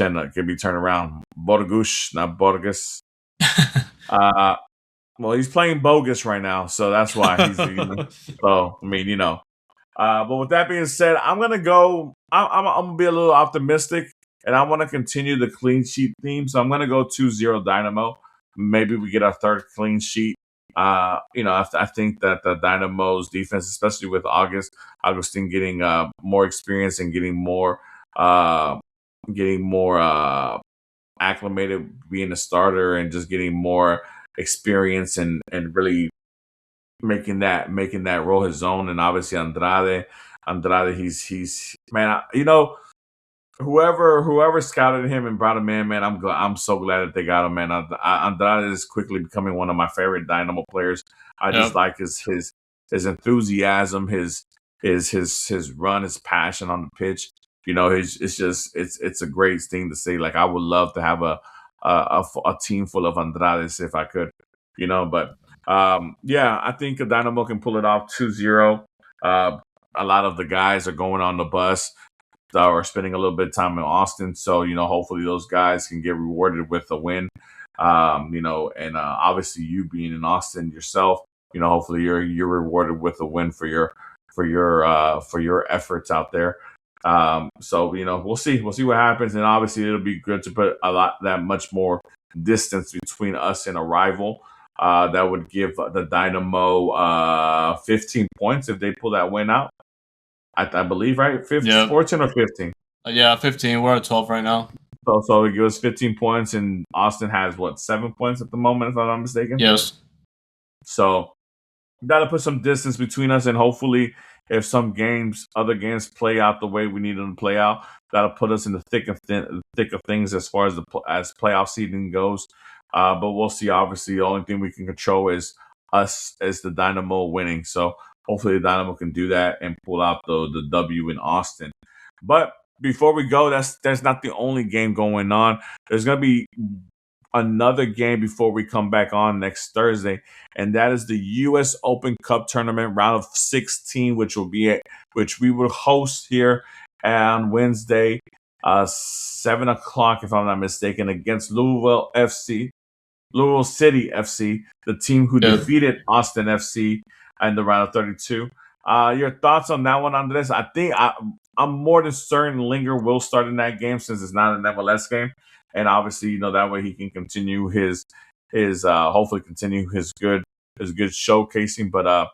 around. Borgus, not Borges. Well, he's playing bogus right now, so that's why he's. So but with that being said, I'm gonna go. I'm gonna be a little optimistic, and I want to continue the clean sheet theme. So I'm gonna go 2-0 Dynamo. Maybe we get our third clean sheet. I think that the Dynamo's defense, especially with Augustin getting more experience and getting more acclimated being a starter, and just getting more experience and really making that role his own, and obviously Andrade, he's man, whoever scouted him and brought him in, man, I'm so glad that they got him, man. Andrade is quickly becoming one of my favorite Dynamo players. I just like his enthusiasm, his run, his passion on the pitch. It's a great thing to say. Like, I would love to have a team full of Andrades if I could, but yeah, I think Dynamo can pull it off 2-0. A lot of the guys are going on the bus or spending a little bit of time in Austin. So, hopefully those guys can get rewarded with a win. And obviously you being in Austin yourself, hopefully you're rewarded with a win for your efforts out there. So, we'll see what happens. And obviously it'll be good to put that much more distance between us and a rival. That would give the Dynamo 15 points if they pull that win out. I believe, right? 15, 14 or 15? Yeah, 15. We're at 12 right now. So it gives 15 points, and Austin has, 7 points at the moment, if I'm not mistaken? Yes. So that'll put some distance between us, and hopefully if some other games play out the way we need them to play out, that'll put us in the thick of things as far as playoff seeding goes. But we'll see. Obviously, the only thing we can control is us as the Dynamo winning. So hopefully the Dynamo can do that and pull out the W in Austin. But before we go, that's not the only game going on. There's going to be another game before we come back on next Thursday, and that is the U.S. Open Cup tournament round of 16, which we will host here on Wednesday, 7 o'clock, if I'm not mistaken, against Louisville City FC, the team who defeated Austin FC in the round of 32. Your thoughts on that one, Andres? I think I'm more than certain Linger will start in that game since it's not an MLS game, and obviously, that way he can continue his hopefully continue his good showcasing. But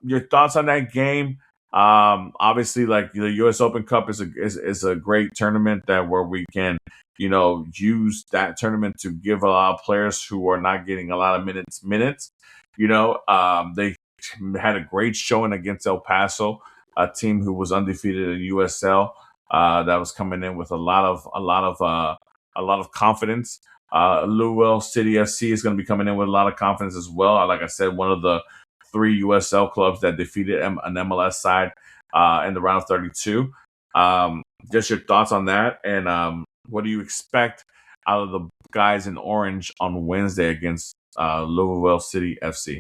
your thoughts on that game? Obviously, like, the U.S. Open Cup is a great tournament where we can use that tournament to give a lot of players who are not getting a lot of minutes. They had a great showing against El Paso, a team who was undefeated in USL. That was coming in with a lot of confidence. Louisville City FC is going to be coming in with a lot of confidence as well. Like I said, one of the 3 USL clubs that defeated an MLS side in the round of 32. Just your thoughts on that, and what do you expect out of the guys in orange on Wednesday against Louisville City FC?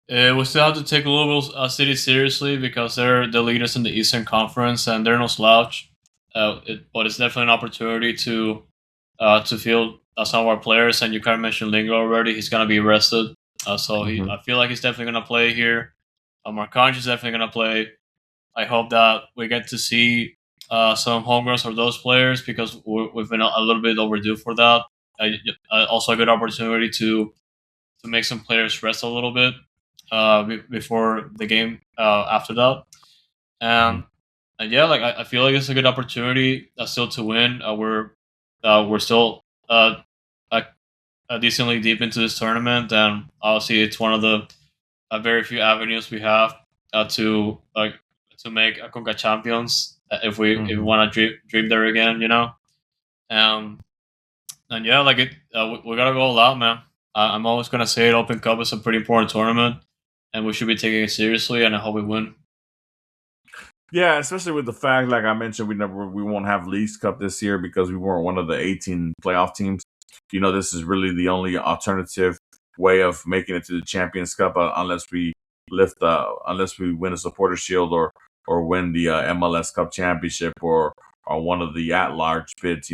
We still have to take Louisville City seriously because they're the leaders in the Eastern Conference and they're no slouch. But it's definitely an opportunity to field some of our players. And you kind of mentioned Lingo already; he's going to be arrested, I feel like he's definitely going to play here. Markanj is definitely going to play. I hope that we get to see some homegrowns for those players because we've been a little bit overdue for that. Also, a good opportunity to make some players rest a little bit before the game after that. And yeah, like I feel like it's a good opportunity still to win. We're still decently deep into this tournament, and obviously it's one of the very few avenues we have to make a Conca champions if we want to dream there again, and yeah, like we gotta go all out, man. I'm always gonna say it. Open Cup is a pretty important tournament, and we should be taking it seriously. And I hope we win. Yeah, especially with the fact, like I mentioned, we won't have Leagues Cup this year because we weren't one of the 18 playoff teams. This is really the only alternative way of making it to the Champions Cup unless we win a Supporter Shield or win the MLS Cup Championship or one of the at-large bids.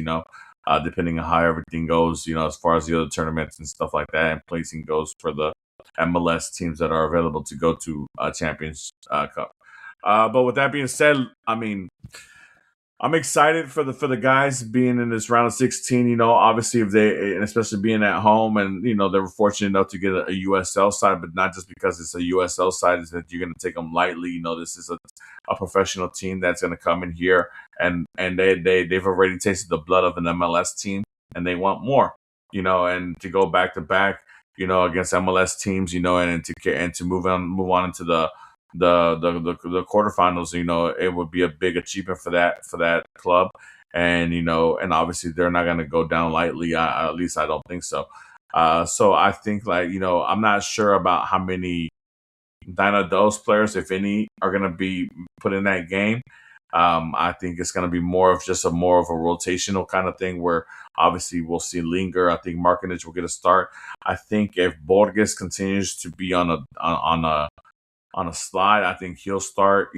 Depending on how everything goes. As far as the other tournaments and stuff like that, and placing goes for the MLS teams that are available to go to Champions Cup. But with that being said, I mean, I'm excited for the guys being in this round of 16. Obviously, and especially being at home, and they were fortunate enough to get a USL side, but not just because it's a USL side is that you're going to take them lightly. This is a professional team that's going to come in here, and they've already tasted the blood of an MLS team, and they want more. And to go back to back, against MLS teams, and to move on into the quarterfinals. It would be a big achievement for that club, and obviously they're not going to go down lightly. At least I don't think so. So I think, I'm not sure about how many Dyna Dos players, if any, are going to be put in that game. I think it's going to be more of a rotational kind of thing where obviously we'll see Linger. I think Markinich will get a start. I think if Borges continues to be on a slide, I think he'll start.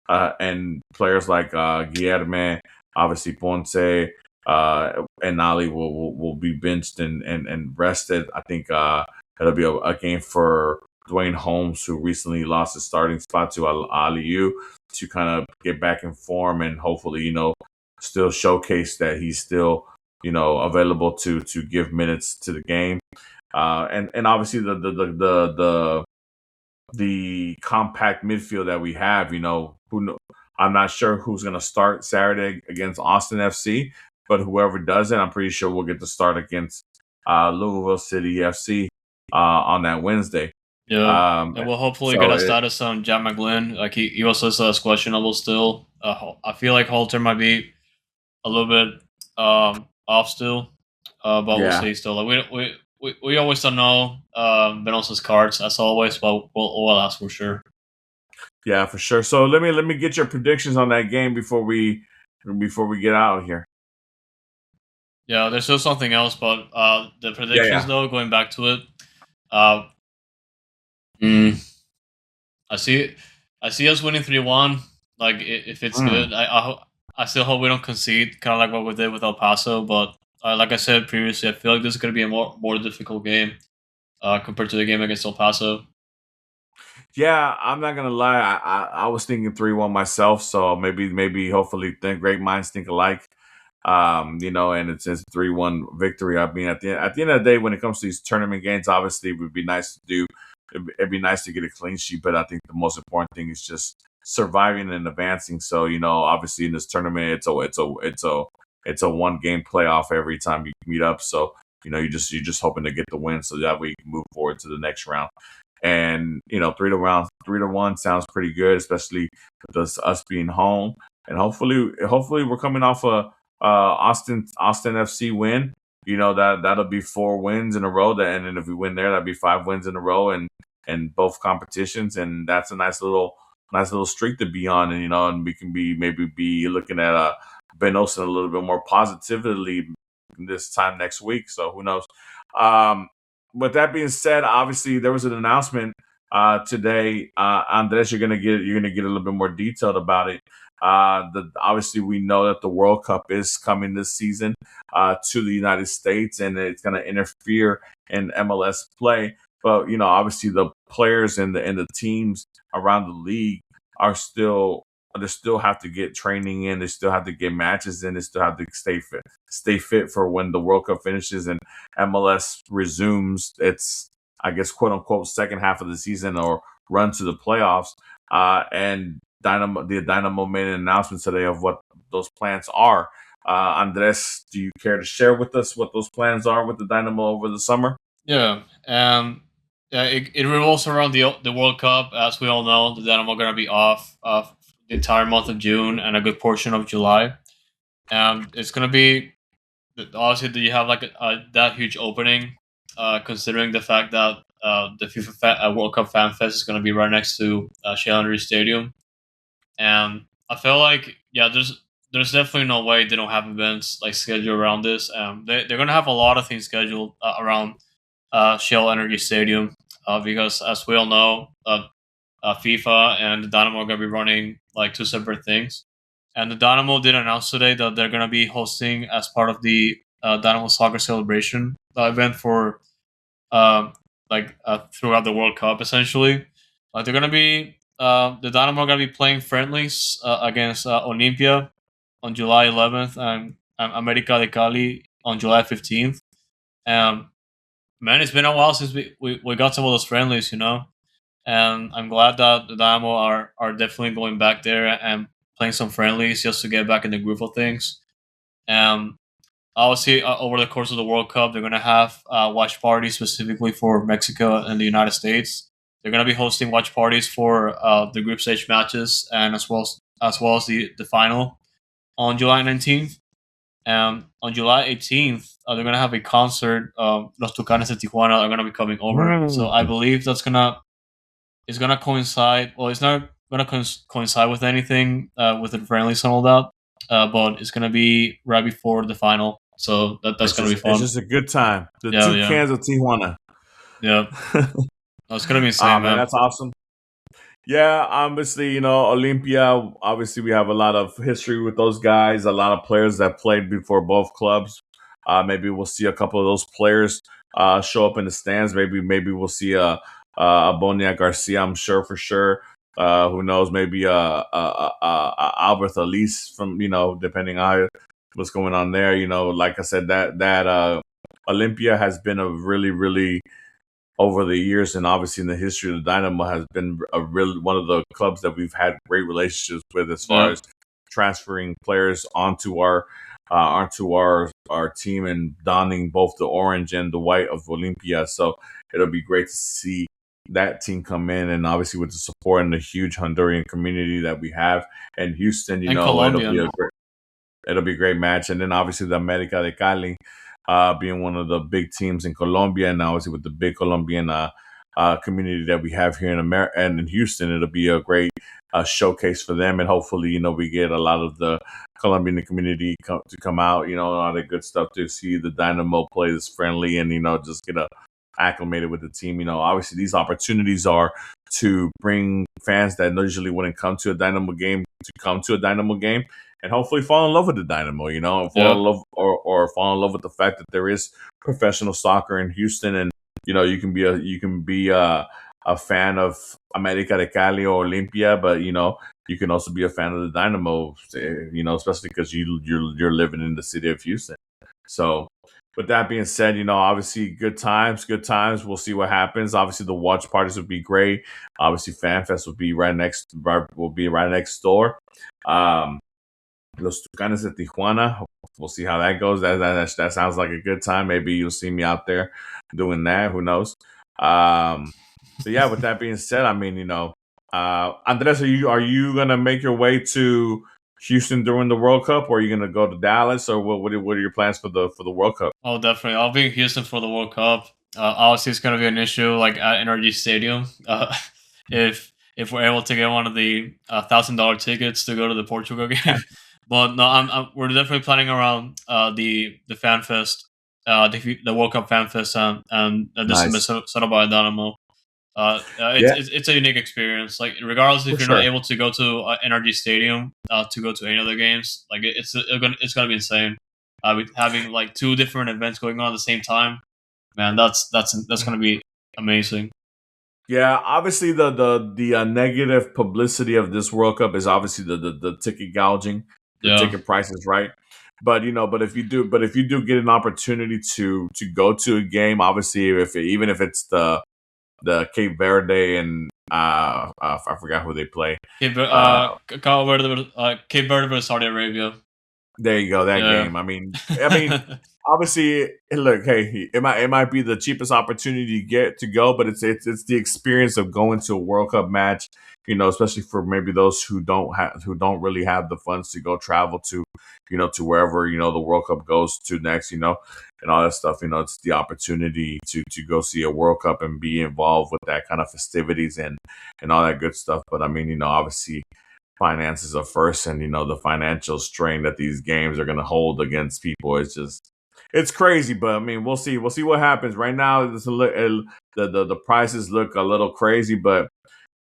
And players like Guilherme, obviously Ponce, and Ali will be benched and rested. I think it'll be a game for Dwayne Holmes, who recently lost his starting spot to Aliu, to kind of get back in form and hopefully, still showcase that he's still, available to give minutes to the game. And obviously the compact midfield that we have, I'm not sure who's going to start Saturday against Austin FC, but whoever does it, I'm pretty sure we'll get to start against Louisville City FC on that Wednesday. Yeah, and we'll hopefully get a status on Jack McGlynn. Like he also says questionable still. I feel like Halter might be a little bit off still, but we'll see. Still, like we always don't know Venosa's cards as always, but we'll ask for sure. Yeah, for sure. So let me get your predictions on that game before we get out of here. Yeah, there's still something else, but the predictions though, going back to it. I see us winning 3-1. Like if it's good, I still hope we don't concede, kind of like what we did with El Paso. But like I said previously, I feel like this is going to be a more difficult game compared to the game against El Paso. Yeah, I'm not gonna lie. I was thinking 3-1 myself. So maybe hopefully great minds think alike. And it's a 3-1 victory. I mean, at the end of the day, when it comes to these tournament games, obviously it would be nice to do. It'd be nice to get a clean sheet, but I think the most important thing is just surviving and advancing. So obviously in this tournament, it's a one game playoff every time you meet up. So you're just hoping to get the win so that way you can move forward to the next round. And 3-1 sounds pretty good, especially with us being home. And hopefully we're coming off a Austin FC win. That'll be 4 wins in a row. And then if we win there, that'll be 5 wins in a row and both competitions. And that's a nice little streak to be on. And we can maybe be looking at Venosa a little bit more positively this time next week. So who knows? With that being said, obviously there was an announcement today. Andres, you're gonna get a little bit more detailed about it. Obviously we know that the World Cup is coming this season to the United States, and it's going to interfere in MLS play. But obviously the players and the teams around the league they still have to get training in. They still have to get matches in. They still have to stay fit for when the World Cup finishes and MLS resumes its, I guess, quote unquote, second half of the season or run to the playoffs. And the Dynamo made an announcement today of what those plans are. Andres, do you care to share with us what those plans are with the Dynamo over the summer? Yeah, it revolves around the World Cup. As we all know, the Dynamo are going to be off the entire month of June and a good portion of July. It's going to be, obviously, you have like that huge opening, considering the fact that the FIFA World Cup Fan Fest is going to be right next to Shea Henry Stadium. And I feel like, there's definitely no way they don't have events like scheduled around this. They're going to have a lot of things scheduled around Shell Energy Stadium because, as we all know, FIFA and the Dynamo are going to be running like 2 separate things. And the Dynamo did announce today that they're going to be hosting, as part of the Dynamo Soccer Celebration event for throughout the World Cup, essentially. They're going to be the Dynamo are going to be playing friendlies against Olimpia on July 11th and America de Cali on July 15th. Man, it's been a while since we got some of those friendlies, and I'm glad that the Dynamo are definitely going back there and playing some friendlies just to get back in the groove of things. obviously over the course of the World Cup, they're going to have watch parties specifically for Mexico and the United States. They're going to be hosting watch parties for the group stage matches and as well as the final on July 19th. On July 18th, they're going to have a concert. Los Tucanes de Tijuana are going to be coming over. So I believe it's going to coincide. Well, it's not going to coincide with anything with the friendlies and all that, but it's going to be right before the final. So that's going to be fun. It's just a good time. The two cans of Tijuana. Yeah. It's going to be insane, man. That's awesome. Yeah, obviously, Olympia, obviously we have a lot of history with those guys, a lot of players that played before both clubs. Maybe we'll see a couple of those players show up in the stands. Maybe we'll see a Bonia Garcia, I'm sure for sure. Who knows? Maybe Albert Elise from, depending on what's going on there. Like I said, that Olympia has been a really, really over the years, and obviously in the history of the Dynamo, has been one of the clubs that we've had great relationships with as far as transferring players onto our team and donning both the orange and the white of Olympia. So it'll be great to see that team come in, and obviously with the support and the huge Honduran community that we have in Houston, it'll be a great match. And then obviously the América de Cali, being one of the big teams in Colombia, and obviously with the big Colombian community that we have here in America and in Houston, it'll be a great showcase for them. And hopefully, we get a lot of the Colombian community to come out, all the good stuff to see the Dynamo play this friendly and, just get acclimated with the team. Obviously these opportunities are to bring fans that usually wouldn't come to a Dynamo game to come to a Dynamo game, and hopefully fall in love with the Dynamo, and fall in love or fall in love with the fact that there is professional soccer in Houston, and you can be a fan of América de Cali or Olympia, but you can also be a fan of the Dynamo, especially because you're living in the city of Houston. So with that being said, obviously good times. We'll see what happens. Obviously the watch parties would be great. Obviously FanFest will be right next door. Los Tucanes de Tijuana. We'll see how that goes. That sounds like a good time. Maybe you'll see me out there doing that. Who knows? So yeah, with that being said, Andres, are you gonna make your way to Houston during the World Cup, or are you gonna go to Dallas, or what are your plans for the World Cup? Oh, definitely. I'll be in Houston for the World Cup. Obviously, it's gonna be an issue like at Energy Stadium. If we're able to get one of the $1,000 tickets to go to the Portugal game. But no, we're definitely planning around the FanFest, the World Cup FanFest, and this is set up by Dynamo. It's a unique experience. Like regardless if you're not able to go to Energy Stadium to go to any other games, like it's gonna be insane. Having like two different events going on at the same time, man, that's gonna be amazing. Yeah, obviously the negative publicity of this World Cup is obviously the ticket gouging. The ticket prices, right? But if you do get an opportunity to go to a game, obviously even if it's the Cape Verde and I forgot who they play. Cape Verde versus Saudi Arabia. There you go, that game. I mean, obviously, look, hey, it might be the cheapest opportunity to get to go, but it's the experience of going to a World Cup match. Especially for maybe those who don't really have the funds to go travel to, to wherever the World Cup goes to next, and all that stuff. It's the opportunity to go see a World Cup and be involved with that kind of festivities and all that good stuff. But obviously, finances are first, and the financial strain that these games are going to hold against people is it's crazy. But we'll see what happens. Right now, the prices look a little crazy, but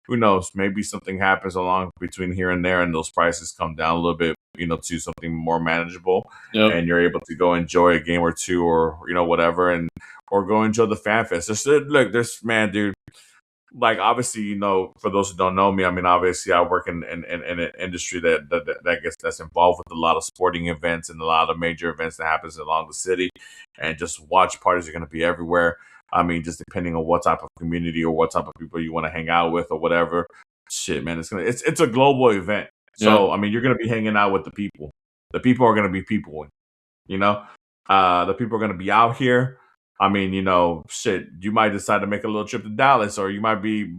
who knows? Maybe something happens along between here and there, and those prices come down a little bit, to something more manageable, and you're able to go enjoy a game or two, or whatever, or go enjoy the FanFest. Man, dude. Like obviously, for those who don't know me, obviously I work in an industry that's involved with a lot of sporting events and a lot of major events that happens along the city, and just watch parties are going to be everywhere. Just depending on what type of community or what type of people you want to hang out with or whatever. Shit, man, it's a global event. So you're gonna be hanging out with the people. The people are gonna be people, The people are going to be out here. I mean, shit, you might decide to make a little trip to Dallas, or you might be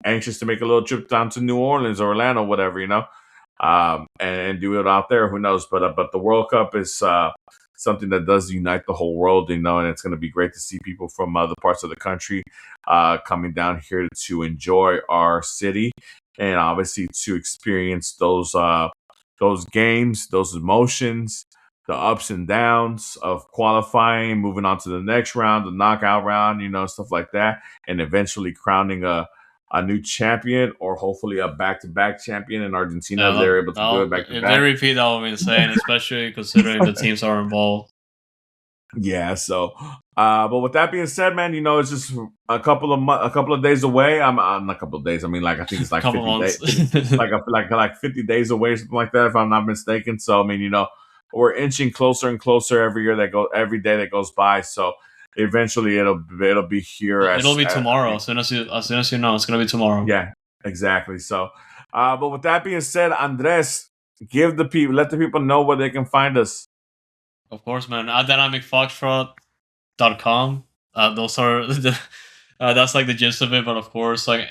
anxious to make a little trip down to New Orleans or Orlando, whatever, and do it out there. Who knows? But the World Cup is something that does unite the whole world, and it's going to be great to see people from other parts of the country coming down here to enjoy our city, and obviously to experience those games, those emotions, the ups and downs of qualifying, moving on to the next round, the knockout round, stuff like that, and eventually crowning a new champion, or hopefully a back-to-back champion in Argentina if they're able to do it back-to-back. If they repeat, that will be insane, especially considering the teams are involved. Yeah, so but with that being said, man, it's just a couple of days away. I'm not a couple of days. I mean, I think it's like 50 days, like 50 days away, something like that, if I'm not mistaken. So I mean, we're inching closer and closer every day that goes by. So eventually it'll be here. It'll be tomorrow. As soon as you know, it's gonna be tomorrow. Yeah, exactly. So, but with that being said, Andres, let the people know where they can find us. Of course, man. At dynamicfoxtrot.com. Those are that's like the gist of it. But of course, like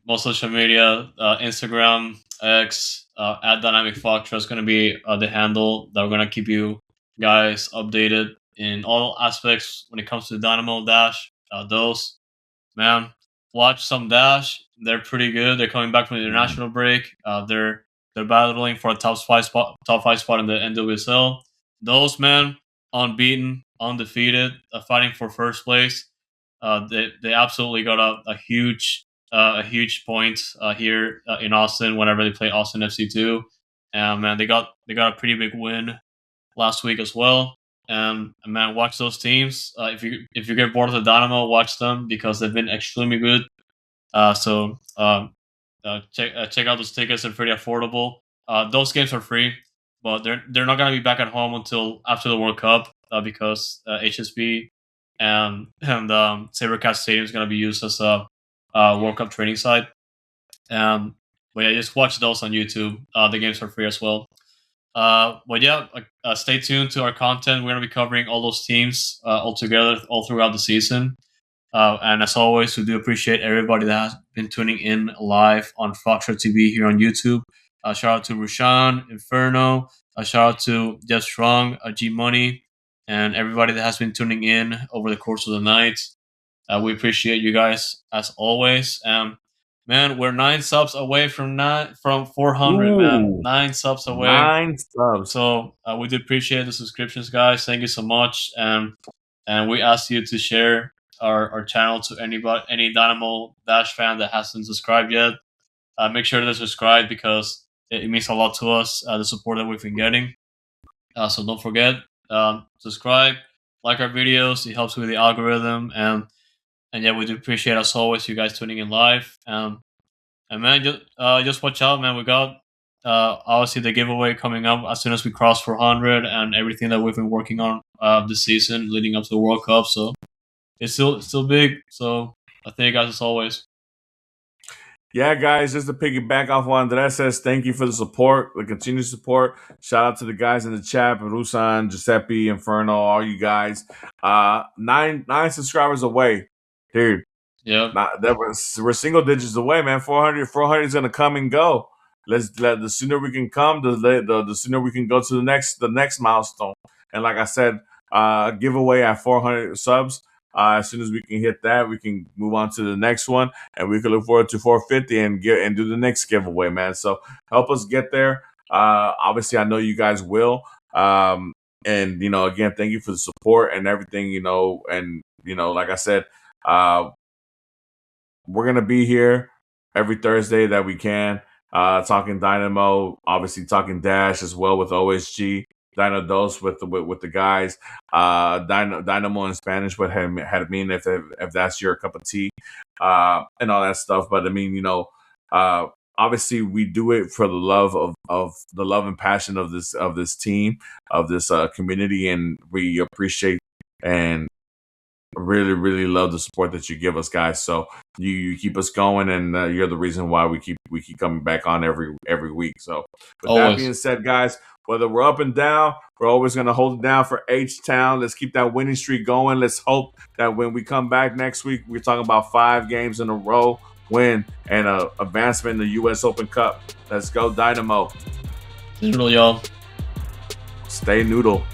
most social media, Instagram, X, at Dynamic Foxtrot is going to be the handle that we're going to keep you guys updated in all aspects when it comes to Dynamo Dash. Those, man, watch some Dash. They're pretty good. They're coming back from the international break. They're battling for a top five spot in the NWSL. Those, man, unbeaten, undefeated, fighting for first place. They absolutely got a huge point here in Austin whenever they play Austin FC2. Man, they got a pretty big win last week as well. And man, watch those teams. If you get bored of the Dynamo, watch them because they've been extremely good. So check out those tickets. They're pretty affordable. Those games are free, but they're not gonna be back at home until after the World Cup because HSB and Sabercat Stadium is gonna be used as a World Cup training site. But yeah, just watch those on YouTube. The games are free as well. But yeah, stay tuned to our content. We're gonna be covering all those teams all together all throughout the season. And as always, we do appreciate everybody that has been tuning in live on Foxtrot TV here on YouTube. Shout out to Rushan, Inferno. Shout out to Jeff Strong, G Money, and everybody that has been tuning in over the course of the night. We appreciate you guys as always. Man, we're 9 subs away from 400. Ooh, man, 9 subs away. 9 subs. So we do appreciate the subscriptions, guys. Thank you so much. And we ask you to share our channel to any Dynamo Dash fan that hasn't subscribed yet. Make sure to subscribe because it means a lot to us, the support that we've been getting. So don't forget, subscribe, like our videos. It helps with the algorithm. And yeah, we do appreciate, as always, you guys tuning in live. And man, just watch out, man. We got obviously the giveaway coming up as soon as we cross 400 and everything that we've been working on this season leading up to the World Cup. So it's still big. So I thank you guys as always. Yeah, guys, just to piggyback off what Andres says, thank you for the support, the continued support. Shout out to the guys in the chat, Rusan, Giuseppe, Inferno, all you guys. 9 subscribers away, dude. Yeah, we're single digits away, man. 400 is gonna come and go. The sooner we can come, the sooner we can go to the next milestone. And like I said, giveaway at 400 subs. As soon as we can hit that, we can move on to the next one, and we can look forward to 450 and do the next giveaway, man. So help us get there. Obviously, I know you guys will. And again, thank you for the support and everything. And like I said, we're gonna be here every Thursday that we can, talking Dynamo, obviously talking Dash as well with OSG. Dino Dos with the guys, Dynamo in Spanish with Hermin if that's your cup of tea, and all that stuff. But I mean, obviously we do it for the love of the love and passion of this team, of this community, and we appreciate and really, really love the support that you give us, guys. So you keep us going, and you're the reason why we keep coming back on every week. So with that being said, guys, Whether we're up and down, we're always going to hold it down for H-Town. Let's keep that winning streak going. Let's hope that when we come back next week, we're talking about 5 games in a row, win, and an advancement in the U.S. Open Cup. Let's go, Dynamo. Noodle, y'all. Stay noodle.